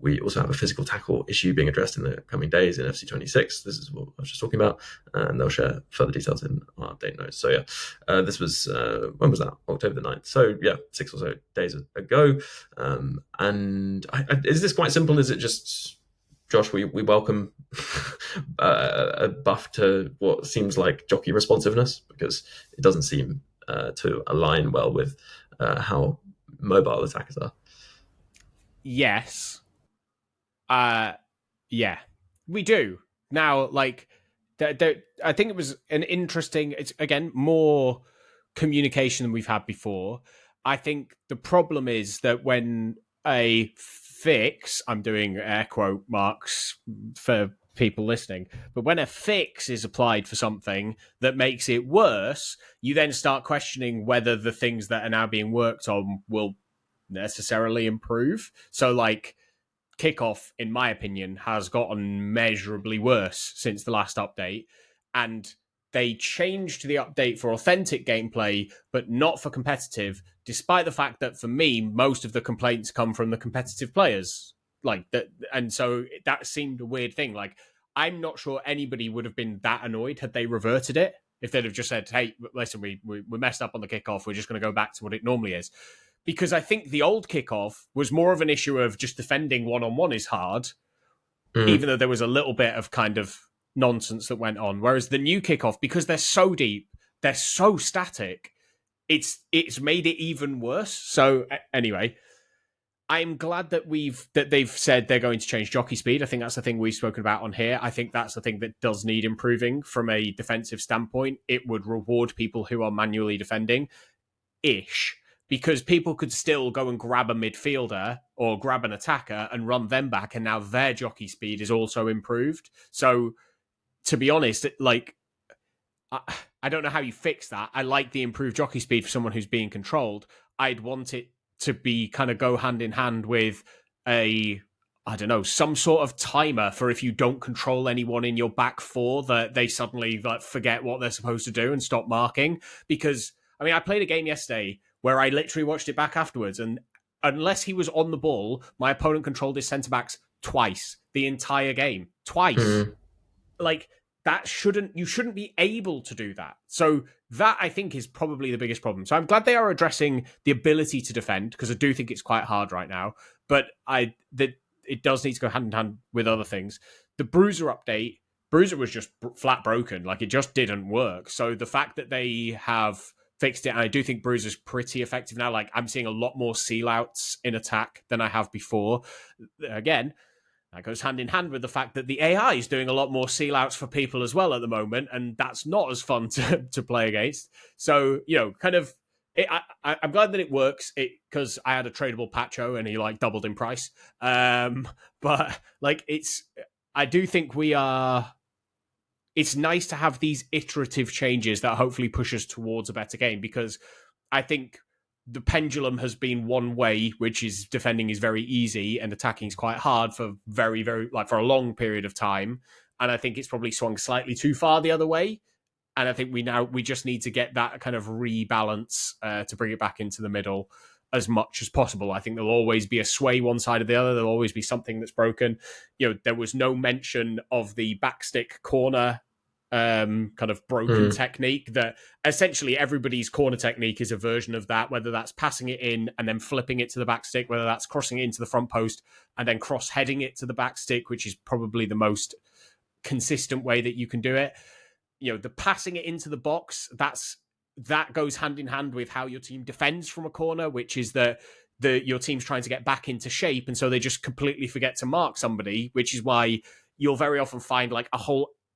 We also have a physical tackle issue being addressed in the coming days in FC26. This is what I was just talking about, and they'll share further details in our update notes." So yeah, this was, when was that? October the 9th. So yeah, 6 or so days ago. And is this quite simple? Is it just, Josh, we welcome a buff to what seems like jockey responsiveness, because it doesn't seem to align well with how mobile attackers are? Yes. Yeah, we do. Now, like, I think it was an interesting, it's again, more communication than we've had before. I think the problem is that when a fix, I'm doing air quote marks for people listening, but when a fix is applied for something that makes it worse, you then start questioning whether the things that are now being worked on will necessarily improve. So like kickoff, in my opinion, has gotten measurably worse since the last update. and they changed the update for authentic gameplay, but not for competitive, despite the fact that for me, most of the complaints come from the competitive players. Like that, and so that seemed a weird thing. Like, I'm not sure anybody would have been that annoyed had they reverted it. If they'd have just said, hey, listen, we messed up on the kickoff, we're just going to go back to what it normally is. Because I think the old kickoff was more of an issue of just defending one-on-one is hard, even though there was a little bit of kind of nonsense that went on. Whereas the new kickoff, because they're so deep, they're so static, it's made it even worse. So anyway, I'm glad that they've said they're going to change jockey speed. I think that's the thing we've spoken about on here. I think that's the thing that does need improving from a defensive standpoint. It would reward people who are manually defending-ish, because people could still go and grab a midfielder or grab an attacker and run them back, and now their jockey speed is also improved. So, to be honest, like, I don't know how you fix that. I like the improved jockey speed for someone who's being controlled. I'd want it to be kind of go hand in hand with some sort of timer for if you don't control anyone in your back four, that they suddenly forget what they're supposed to do and stop marking. Because, I mean, I played a game yesterday where I literally watched it back afterwards, and unless he was on the ball, my opponent controlled his centre-backs twice the entire game. Twice. Like, you shouldn't be able to do that. So that, I think, is probably the biggest problem. So I'm glad they are addressing the ability to defend, because I do think it's quite hard right now. But it does need to go hand in hand with other things. The Bruiser update, Bruiser was just flat broken. Like, it just didn't work. So the fact that they have fixed it, and I do think Bruiser's pretty effective now. Like, I'm seeing a lot more seal-outs in attack than I have before. Again, that goes hand in hand with the fact that the AI is doing a lot more seal-outs for people as well at the moment, and that's not as fun to play against. So, kind of, I'm glad that it works, because I had a tradable Pacho and he doubled in price. But I do think it's nice to have these iterative changes that hopefully push us towards a better game, because I think the pendulum has been one way, which is defending is very easy and attacking is quite hard for very, very, for a long period of time. And I think it's probably swung slightly too far the other way. And I think we just need to get that kind of rebalance to bring it back into the middle as much as possible. I think there'll always be a sway one side or the other. There'll always be something that's broken. There was no mention of the backstick corner kind of broken technique, that essentially everybody's corner technique is a version of that, whether that's passing it in and then flipping it to the back stick, whether that's crossing it into the front post and then cross-heading it to the back stick, which is probably the most consistent way that you can do it. The passing it into the box, that goes hand in hand with how your team defends from a corner, which is that your team's trying to get back into shape, and so they just completely forget to mark somebody, which is why you'll very often find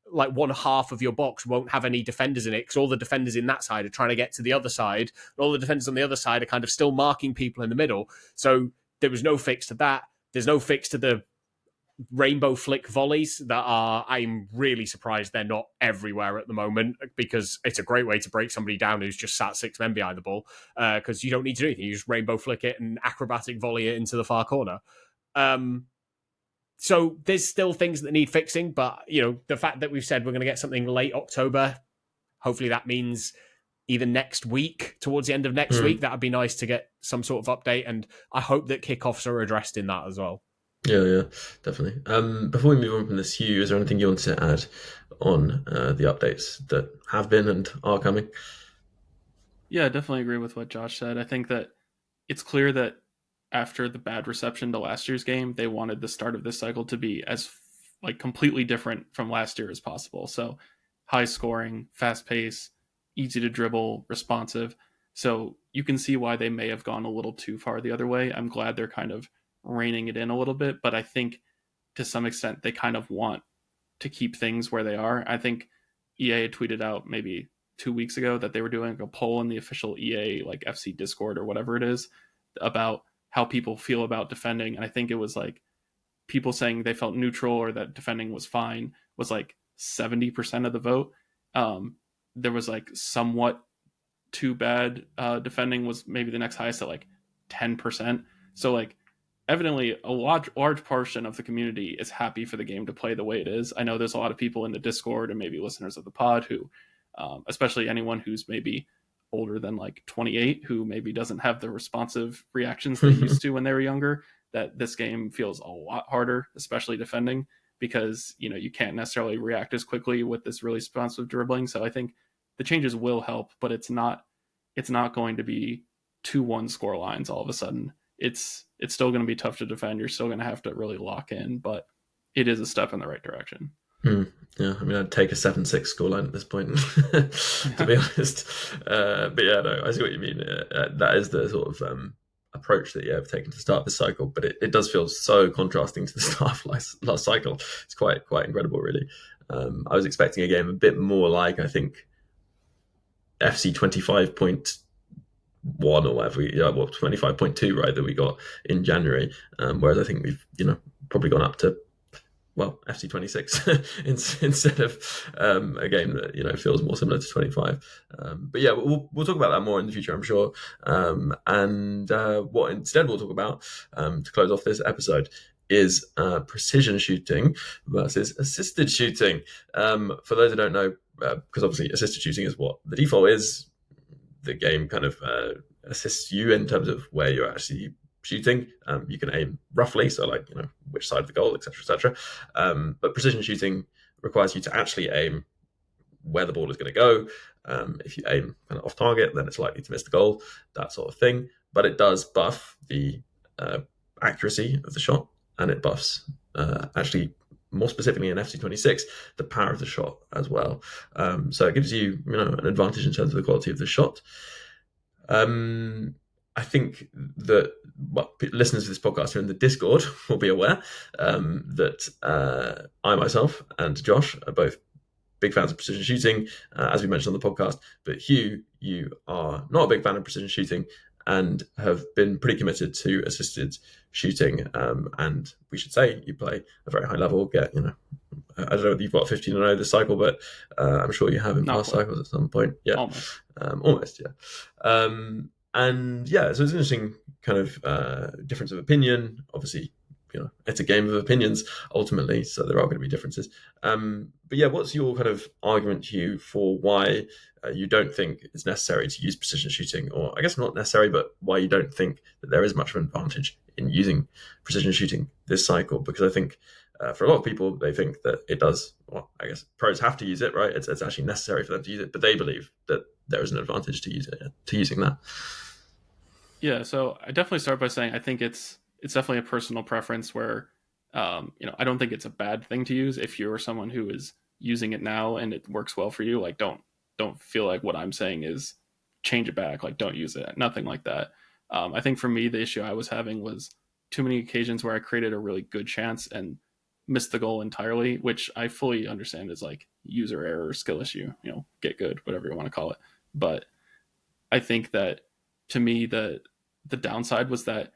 one half of your box won't have any defenders in it, because all the defenders in that side are trying to get to the other side, and all the defenders on the other side are kind of still marking people in the middle. So there was no fix to that. There's no fix to the rainbow flick volleys I'm really surprised they're not everywhere at the moment, because it's a great way to break somebody down who's just sat six men behind the ball, because you don't need to do anything. You just rainbow flick it and acrobatic volley it into the far corner. So there's still things that need fixing, but, the fact that we've said we're going to get something late October, hopefully that means either next week, towards the end of next week, that would be nice to get some sort of update, and I hope that kickoffs are addressed in that as well. Yeah, definitely. Before we move on from this, Hugh, is there anything you want to add on the updates that have been and are coming? Yeah, I definitely agree with what Josh said. I think that it's clear that after the bad reception to last year's game, they wanted the start of this cycle to be as completely different from last year as possible. So high scoring, fast pace, easy to dribble, responsive. So you can see why they may have gone a little too far the other way. I'm glad they're kind of reining it in a little bit, but I think to some extent they kind of want to keep things where they are. I think EA had tweeted out maybe 2 weeks ago that they were doing a poll in the official EA FC Discord or whatever it is about how people feel about defending, and I think it was people saying they felt neutral or that defending was fine was 70% of the vote. There was somewhat too bad defending was maybe the next highest at 10%. So evidently a large portion of the community is happy for the game to play the way it is. I know there's a lot of people in the Discord and maybe listeners of the pod who, especially anyone who's maybe older than like 28, who maybe doesn't have the responsive reactions they used to when they were younger, that this game feels a lot harder, especially defending, because, you know, you can't necessarily react as quickly with this really responsive dribbling. So I think the changes will help, but it's not going to be 2-1 score lines all of a sudden. It's still going to be tough to defend. You're still going to have to really lock in, but it is a step in the right direction. Yeah, I mean, I'd take a 7-6 scoreline at this point, to be honest. But yeah, no, I see what you mean. That is the sort of approach that I've taken to start this cycle, but it does feel so contrasting to the start of last cycle. It's quite incredible, really. I was expecting a game a bit more like, I think, FC 25.1 or whatever, 25.2, right, that we got in January. Whereas I think we've, probably gone up to, FC 26 instead of a game that feels more similar to 25. But yeah, we'll talk about that more in the future, I'm sure. And what instead we'll talk about to close off this episode is precision shooting versus assisted shooting. For those who don't know, because obviously assisted shooting is what the default is. The game kind of assists you in terms of where you're actually shooting. You can aim roughly, so like which side of the goal, etc. But precision shooting requires you to actually aim where the ball is going to go. If you aim kind of off target, then it's likely to miss the goal, that sort of thing. But it does buff the accuracy of the shot, and it buffs actually more specifically in FC 26 the power of the shot as well. So it gives you an advantage in terms of the quality of the shot. I think that listeners of this podcast who are in the Discord will be aware that I myself and Josh are both big fans of precision shooting, as we mentioned on the podcast. But Hugh, you are not a big fan of precision shooting and have been pretty committed to assisted shooting. And we should say you play a very high level, I don't know if you've got 15-0 this cycle, but I'm sure you have in past cycles at some point. Yeah, almost, yeah. And yeah, so it's an interesting kind of difference of opinion. Obviously, it's a game of opinions ultimately, so there are going to be differences. But yeah, what's your kind of argument, Hugh, for why you don't think it's necessary to use precision shooting, or I guess not necessary, but why you don't think that there is much of an advantage in using precision shooting this cycle? Because I think for a lot of people, they think that it does. Well, I guess pros have to use it, right? It's actually necessary for them to use it, but they believe that there is an advantage to using that. Yeah, so I definitely start by saying I think it's definitely a personal preference where, I don't think it's a bad thing to use if you're someone who is using it now and it works well for you. Like, don't feel like what I'm saying is change it back. Like, don't use it. Nothing like that. I think for me, the issue I was having was too many occasions where I created a really good chance and missed the goal entirely, which I fully understand is like user error, skill issue, get good, whatever you want to call it. But I think that to me, the downside was that,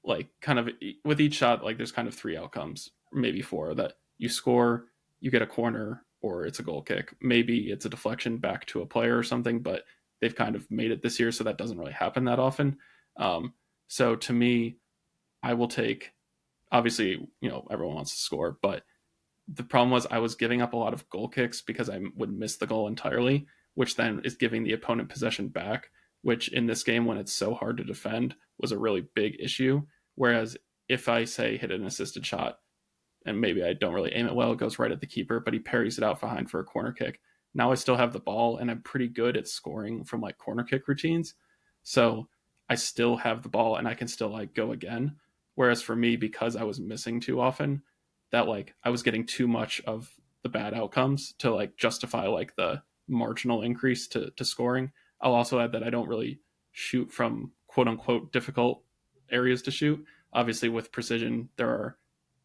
like, kind of with each shot, like there's kind of 3 outcomes, maybe 4, that you score, you get a corner, or it's a goal kick. Maybe it's a deflection back to a player or something, but they've kind of made it this year, so that doesn't really happen that often. So to me, I will take, obviously, everyone wants to score, but the problem was I was giving up a lot of goal kicks because I would miss the goal entirely, which then is giving the opponent possession back, which in this game, when it's so hard to defend, was a really big issue. Whereas if I, say, hit an assisted shot, and maybe I don't really aim it well, it goes right at the keeper, but he parries it out behind for a corner kick. Now I still have the ball, and I'm pretty good at scoring from like corner kick routines. So I still have the ball, and I can still like go again. Whereas for me, because I was missing too often, that like I was getting too much of the bad outcomes to like justify like the marginal increase to scoring. I'll also add that I don't really shoot from quote unquote difficult areas to shoot. Obviously with precision, there are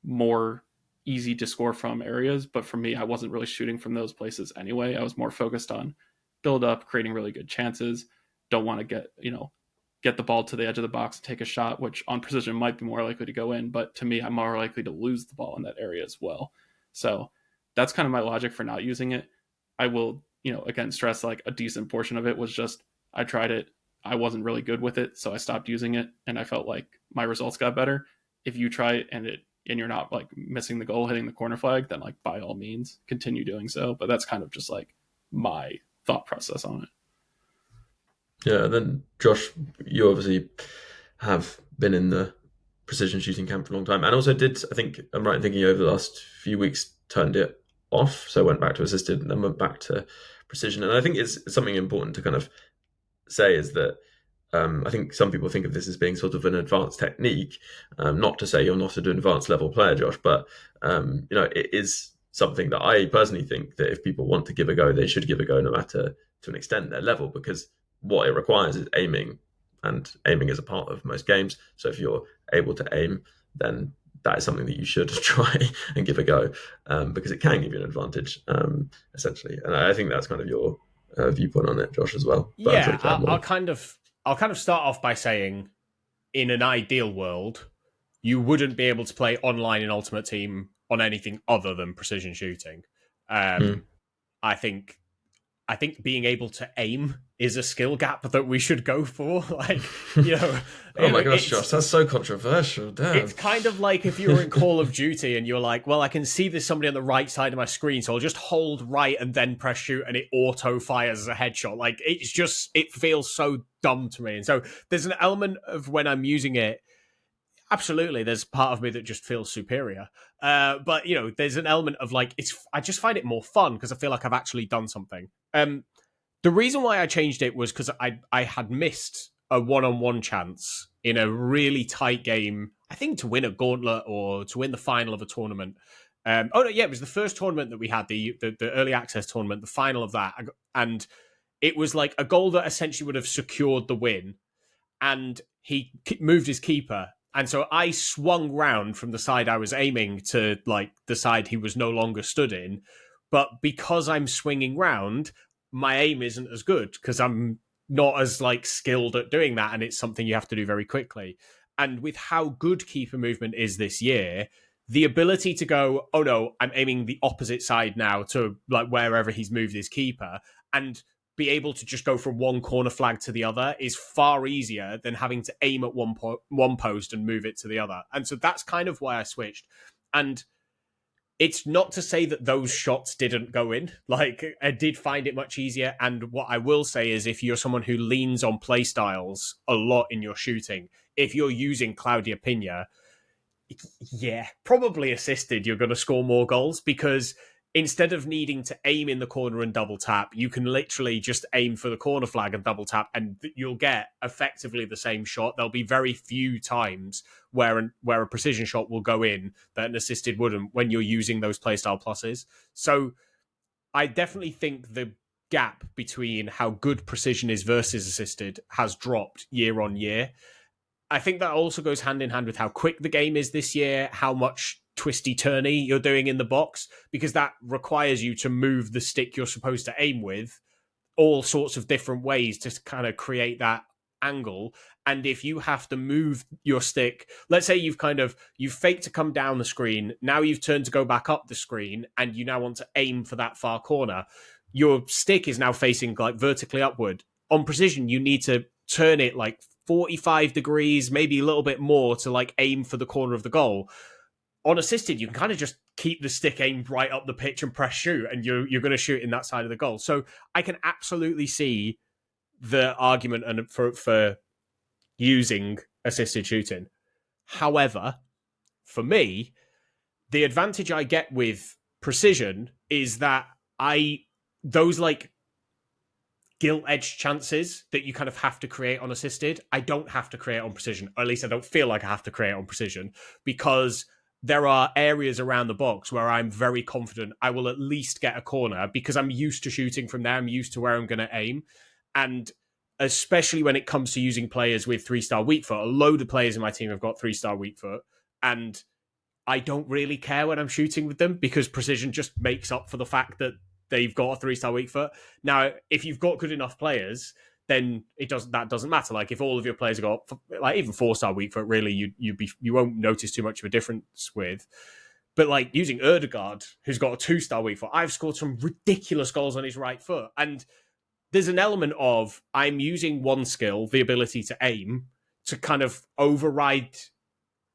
more easy to score from areas, but for me, I wasn't really shooting from those places anyway. I was more focused on build up, creating really good chances. Don't want to get the ball to the edge of the box and take a shot, which on precision might be more likely to go in, but to me, I'm more likely to lose the ball in that area as well. So that's kind of my logic for not using it. I will, again, stress like a decent portion of it was just, I tried it, I wasn't really good with it, so I stopped using it, and I felt like my results got better. if you try it and you're not like missing the goal, hitting the corner flag, then like by all means continue doing so. But that's kind of just like my thought process on it. Yeah, and then Josh, you obviously have been in the precision shooting camp for a long time, and also did, I think I'm right in thinking, over the last few weeks turned it off, so went back to assisted and then went back to precision. And I think it's something important to kind of say is that I think some people think of this as being sort of an advanced technique, not to say you're not an advanced level player, Josh, but it is something that I personally think that if people want to give a go, they should give a go, no matter to an extent their level, because what it requires is aiming, and aiming is a part of most games. So if you're able to aim, then that is something that you should try and give a go, because it can give you an advantage, essentially. And I think that's kind of your viewpoint on it, Josh, as well. But yeah, I'll kind of start off by saying, in an ideal world, you wouldn't be able to play online in Ultimate Team on anything other than precision shooting. I think being able to aim is a skill gap that we should go for. Like, oh my gosh, Josh, that's so controversial. Damn. It's kind of like if you were in Call of Duty and you're like, well, I can see there's somebody on the right side of my screen, so I'll just hold right and then press shoot, and it auto fires as a headshot. Like, it feels so dumb to me. And so there's an element of when I'm using it, absolutely, there's part of me that just feels superior. But there's an element of like, I just find it more fun because I feel like I've actually done something. The reason why I changed it was because I had missed a one-on-one chance in a really tight game, I think to win a gauntlet or to win the final of a tournament. It was the first tournament that we had, the early access tournament, the final of that. And it was like a goal that essentially would have secured the win. And he moved his keeper. And so I swung round from the side I was aiming to like the side he was no longer stood in. But because I'm swinging round, my aim isn't as good because I'm not as like skilled at doing that. And it's something you have to do very quickly. And with how good keeper movement is this year, the ability to go, oh no, I'm aiming the opposite side now to like wherever he's moved his keeper, and be able to just go from one corner flag to the other is far easier than having to aim at one post and move it to the other. And so that's kind of why I switched. And it's not to say that those shots didn't go in. Like, I did find it much easier. And what I will say is, if you're someone who leans on play styles a lot in your shooting, if you're using 𝘭𝘪𝘐𝗫𝗀, yeah, probably assisted, you're going to score more goals, because instead of needing to aim in the corner and double tap, you can literally just aim for the corner flag and double tap, and you'll get effectively the same shot. There'll be very few times where a precision shot will go in that an assisted wouldn't when you're using those playstyle pluses. So I definitely think the gap between how good precision is versus assisted has dropped year on year. I think that also goes hand in hand with how quick the game is this year, how much twisty-turny you're doing in the box, because that requires you to move the stick you're supposed to aim with all sorts of different ways to kind of create that angle. And if you have to move your stick, let's say you've faked to come down the screen, now you've turned to go back up the screen, and you now want to aim for that far corner, your stick is now facing like vertically upward. On precision, you need to turn it like 45 degrees, maybe a little bit more, to like aim for the corner of the goal. On assisted, you can kind of just keep the stick aimed right up the pitch and press shoot, and you're going to shoot in that side of the goal. So I can absolutely see the argument and for using assisted shooting. However, for me, the advantage I get with precision is that those like gilt edge chances that you kind of have to create on assisted, I don't have to create on precision, or at least I don't feel like I have to create on precision, because there are areas around the box where I'm very confident I will at least get a corner because I'm used to shooting from there. I'm used to where I'm going to aim. And especially when it comes to using players with 3-star weak foot, a load of players in my team have got 3-star weak foot, and I don't really care when I'm shooting with them because precision just makes up for the fact that they've got a 3-star weak foot. Now, if you've got good enough players, then that doesn't matter. Like if all of your players have got like even 4-star weak foot, really you won't notice too much of a difference with. But like using 𝘭𝘪𝘬𝘏, who's got a 2-star weak foot, I've scored some ridiculous goals on his right foot. And there's an element of I'm using one skill, the ability to aim, to kind of override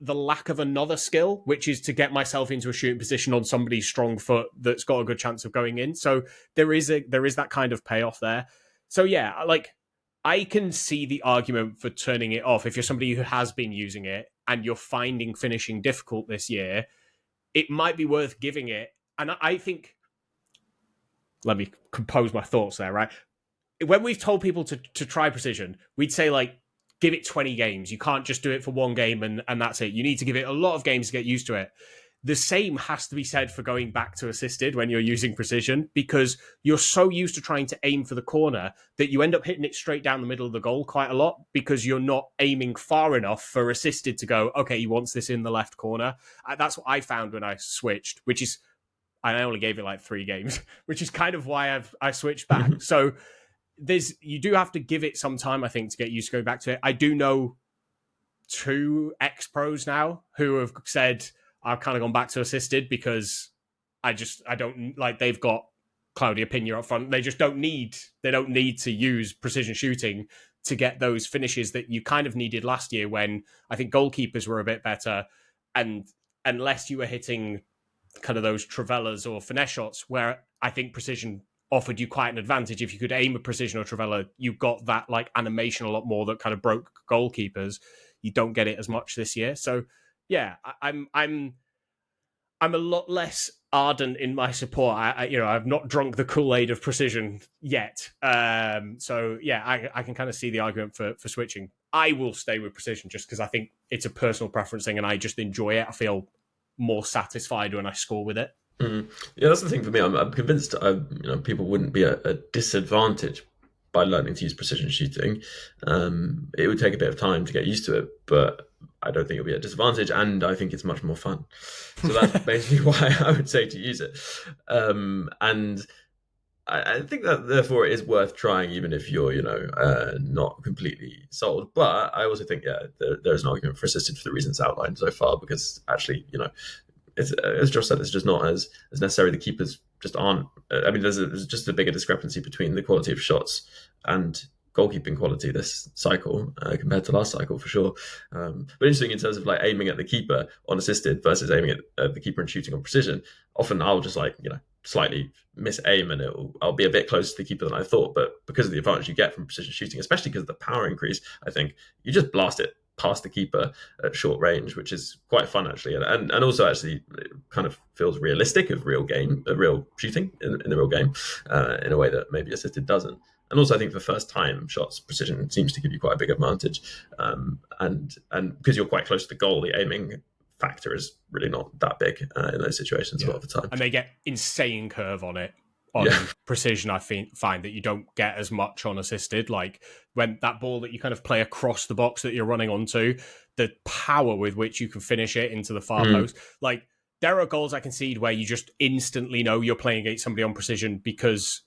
the lack of another skill, which is to get myself into a shooting position on somebody's strong foot that's got a good chance of going in. So there is that kind of payoff there. So yeah, like I can see the argument for turning it off if you're somebody who has been using it and you're finding finishing difficult this year. It might be worth giving it. And I think, let me compose my thoughts there, right? When we've told people to try precision, we'd say like, give it 20 games. You can't just do it for one game and that's it. You need to give it a lot of games to get used to it. The same has to be said for going back to assisted when you're using precision, because you're so used to trying to aim for the corner that you end up hitting it straight down the middle of the goal quite a lot because you're not aiming far enough for assisted to go, okay, he wants this in the left corner. That's what I found when I switched, which is, I only gave it like 3 games, which is kind of why I switched back. So you do have to give it some time, I think, to get used to going back to it. I do know 2 ex-pros now who have said, I've kind of gone back to assisted because I don't like, they've got 𝘭𝘪𝘬𝘦 up front. They just don't need to use precision shooting to get those finishes that you kind of needed last year when I think goalkeepers were a bit better. And unless you were hitting kind of those 𝘃𝘃𝘀𝘀 or finesse shots where I think precision offered you quite an advantage. If you could aim a precision or 𝘃𝘃𝘀𝘀, you got that like animation a lot more that kind of broke goalkeepers. You don't get it as much this year. So yeah, I'm a lot less ardent in my support. I've not drunk the Kool-Aid of precision yet. So yeah, I can kind of see the argument for switching. I will stay with precision just because I think it's a personal preference thing and I just enjoy it. I feel more satisfied when I score with it. Yeah, that's the thing for me. I'm convinced people wouldn't be at a disadvantage by learning to use precision shooting. It would take a bit of time to get used to it, but I don't think it'll be a disadvantage, and I think it's much more fun. So that's basically why I would say to use it. And I think that therefore it is worth trying, even if you're not completely sold. But I also think there's an argument for assisted for the reasons outlined so far, because actually it's, as Josh said, it's just not as necessary. The keepers just aren't. I mean, there's just a bigger discrepancy between the quality of shots and goalkeeping quality this cycle compared to last cycle for sure. But interesting in terms of like aiming at the keeper on assisted versus aiming at the keeper and shooting on precision. Often I'll just slightly miss aim and I'll be a bit closer to the keeper than I thought. But because of the advantage you get from precision shooting, especially because of the power increase, I think you just blast it past the keeper at short range, which is quite fun actually, and also actually it kind of feels realistic of real shooting in the real game in a way that maybe assisted doesn't. And also I think for first time shots, precision seems to give you quite a big advantage, and because you're quite close to the goal, the aiming factor is really not that big in those situations a lot of the time. And they get insane curve on it. Precision, I find that you don't get as much on assisted. Like when that ball that you kind of play across the box that you're running onto, the power with which you can finish it into the far post. Like there are goals I concede where you just instantly know you're playing against somebody on precision because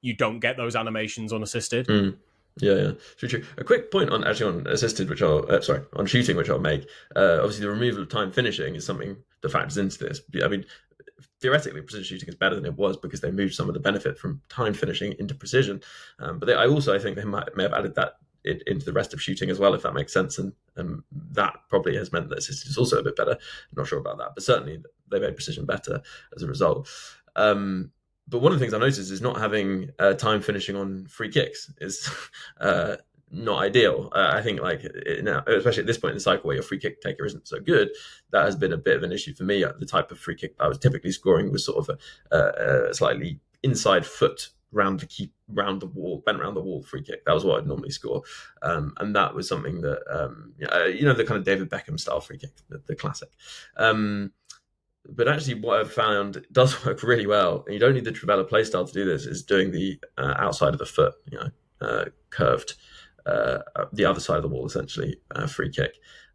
you don't get those animations on assisted. Yeah, true. A quick point on assisted, which on shooting, which I'll make. Obviously, the removal of time finishing is something that factors into this. I mean, theoretically, precision shooting is better than it was because they moved some of the benefit from time finishing into precision. But I think they may have added that into the rest of shooting as well, if that makes sense. And that probably has meant that assisted is also a bit better. I'm not sure about that, but certainly they made precision better as a result. But one of the things I noticed is not having time finishing on free kicks is not ideal. I think especially at this point in the cycle where your free kick taker isn't so good, that has been a bit of an issue for me. The type of free kick I was typically scoring was sort of a slightly inside foot bent around the wall free kick. That was what I'd normally score. And that was something that, the kind of David Beckham style free kick, the classic. But actually what I've found does work really well, and you don't need the 𝘃𝘃𝘀𝘀 play style to do this, is doing the outside of the foot, curved, the other side of the wall, essentially, free kick.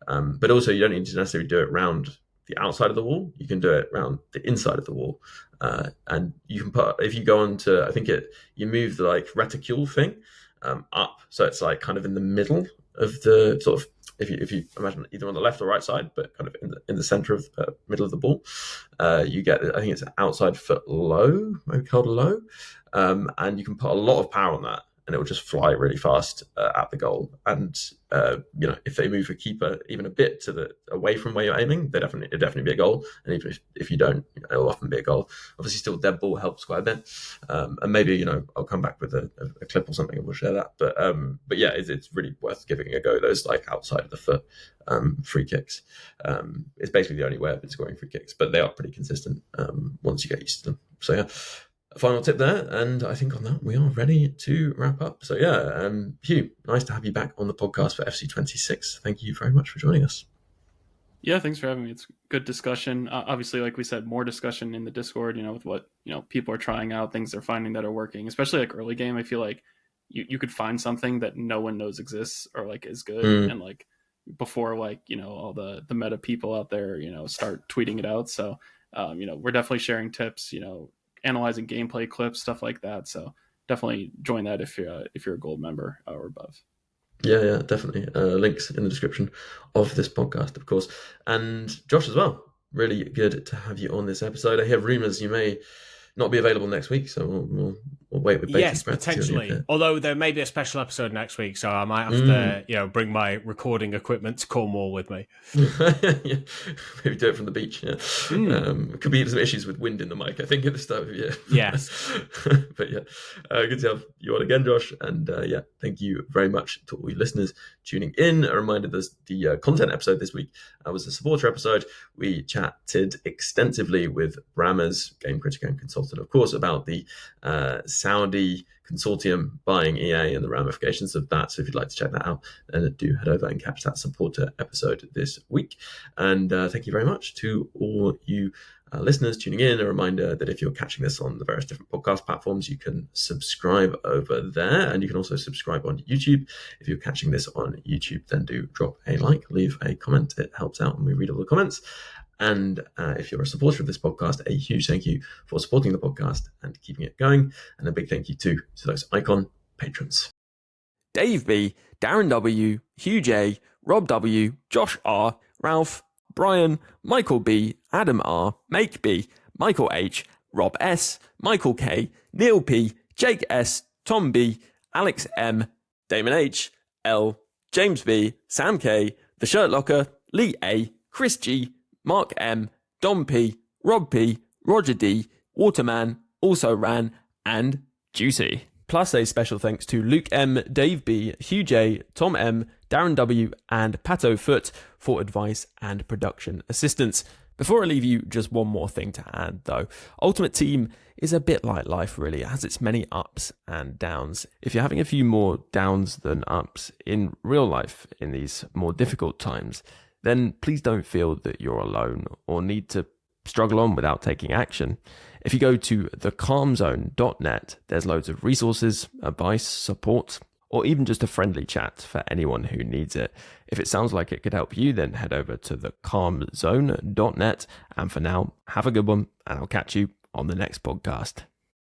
But also you don't need to necessarily do it round the outside of the wall. You can do it round the inside of the wall. And you can if you go on to, you move the reticule thing up. So it's like kind of in the middle of the sort of, if you imagine either on the left or right side, but kind of in the center of middle of the ball, you get, I think it's an outside foot low, maybe called a low, and you can put a lot of power on that. and it will just fly really fast at the goal. And if they move a keeper even a bit away from where you're aiming, it'll definitely be a goal. And even if you don't, it'll often be a goal. Obviously, still dead ball helps quite a bit. And maybe I'll come back with a clip or something and we'll share that. But yeah, it's really worth giving a go. Those like outside of the foot free kicks. It's basically the only way I've been scoring free kicks, but they are pretty consistent once you get used to them. So yeah. A final tip there, and I think on that we are ready to wrap up. So yeah, Hugh, nice to have you back on the podcast for FC26. Thank you very much for joining us. Yeah, thanks for having me. It's good discussion. Obviously, like we said, more discussion in the Discord, with what people are trying out, things they're finding that are working, especially like early game. I feel like you could find something that no one knows exists or like is good, and like before all the meta people out there start tweeting it out. So we're definitely sharing tips, analyzing gameplay clips, stuff like that. So definitely join that if you're a gold member or above. Yeah, definitely. Links in the description of this podcast, of course. And Josh as well. Really good to have you on this episode. I hear rumors you may not be available next week, so we'll wait with bated breath. Yes, potentially. Although there may be a special episode next week, so I might have to, bring my recording equipment to Cornwall with me. Yeah. Maybe do it from the beach. Yeah, could be some issues with wind in the mic, I think, at the start of the year. Yes, but yeah, good to have you on again, Josh. And thank you very much to all you listeners tuning in. A reminder: the content episode this week was a supporter episode. We chatted extensively with Brammer's game critic and consultant, of course, about the Saudi consortium buying EA and the ramifications of that. So if you'd like to check that out, then do head over and catch that supporter episode this week. And thank you very much to all you listeners tuning in. A reminder that if you're catching this on the various different podcast platforms, you can subscribe over there, and you can also subscribe on YouTube. If you're catching this on YouTube, then do drop a like, leave a comment. It helps out and we read all the comments. And if you're a supporter of this podcast, a huge thank you for supporting the podcast and keeping it going. And a big thank you too to those icon patrons: Dave B, Darren W, Hugh J, Rob W, Josh R, Ralph, Brian, Michael B, Adam R, Make B, Michael H, Rob S, Michael K, Neil P, Jake S, Tom B, Alex M, Damon H, L, James B, Sam K, The Shirt Locker, Lee A, Chris G, Mark M, Dom P, Rob P, Roger D, Waterman, Also Ran, and Juicy. Plus a special thanks to Luke M, Dave B, Hugh J, Tom M, Darren W, and Pato Foot for advice and production assistance. Before I leave you, just one more thing to add though. Ultimate Team is a bit like life really. It has its many ups and downs. If you're having a few more downs than ups in real life in these more difficult times, then please don't feel that you're alone or need to struggle on without taking action. If you go to thecalmzone.net, there's loads of resources, advice, support, or even just a friendly chat for anyone who needs it. If it sounds like it could help you, then head over to thecalmzone.net. And for now, have a good one, and I'll catch you on the next podcast.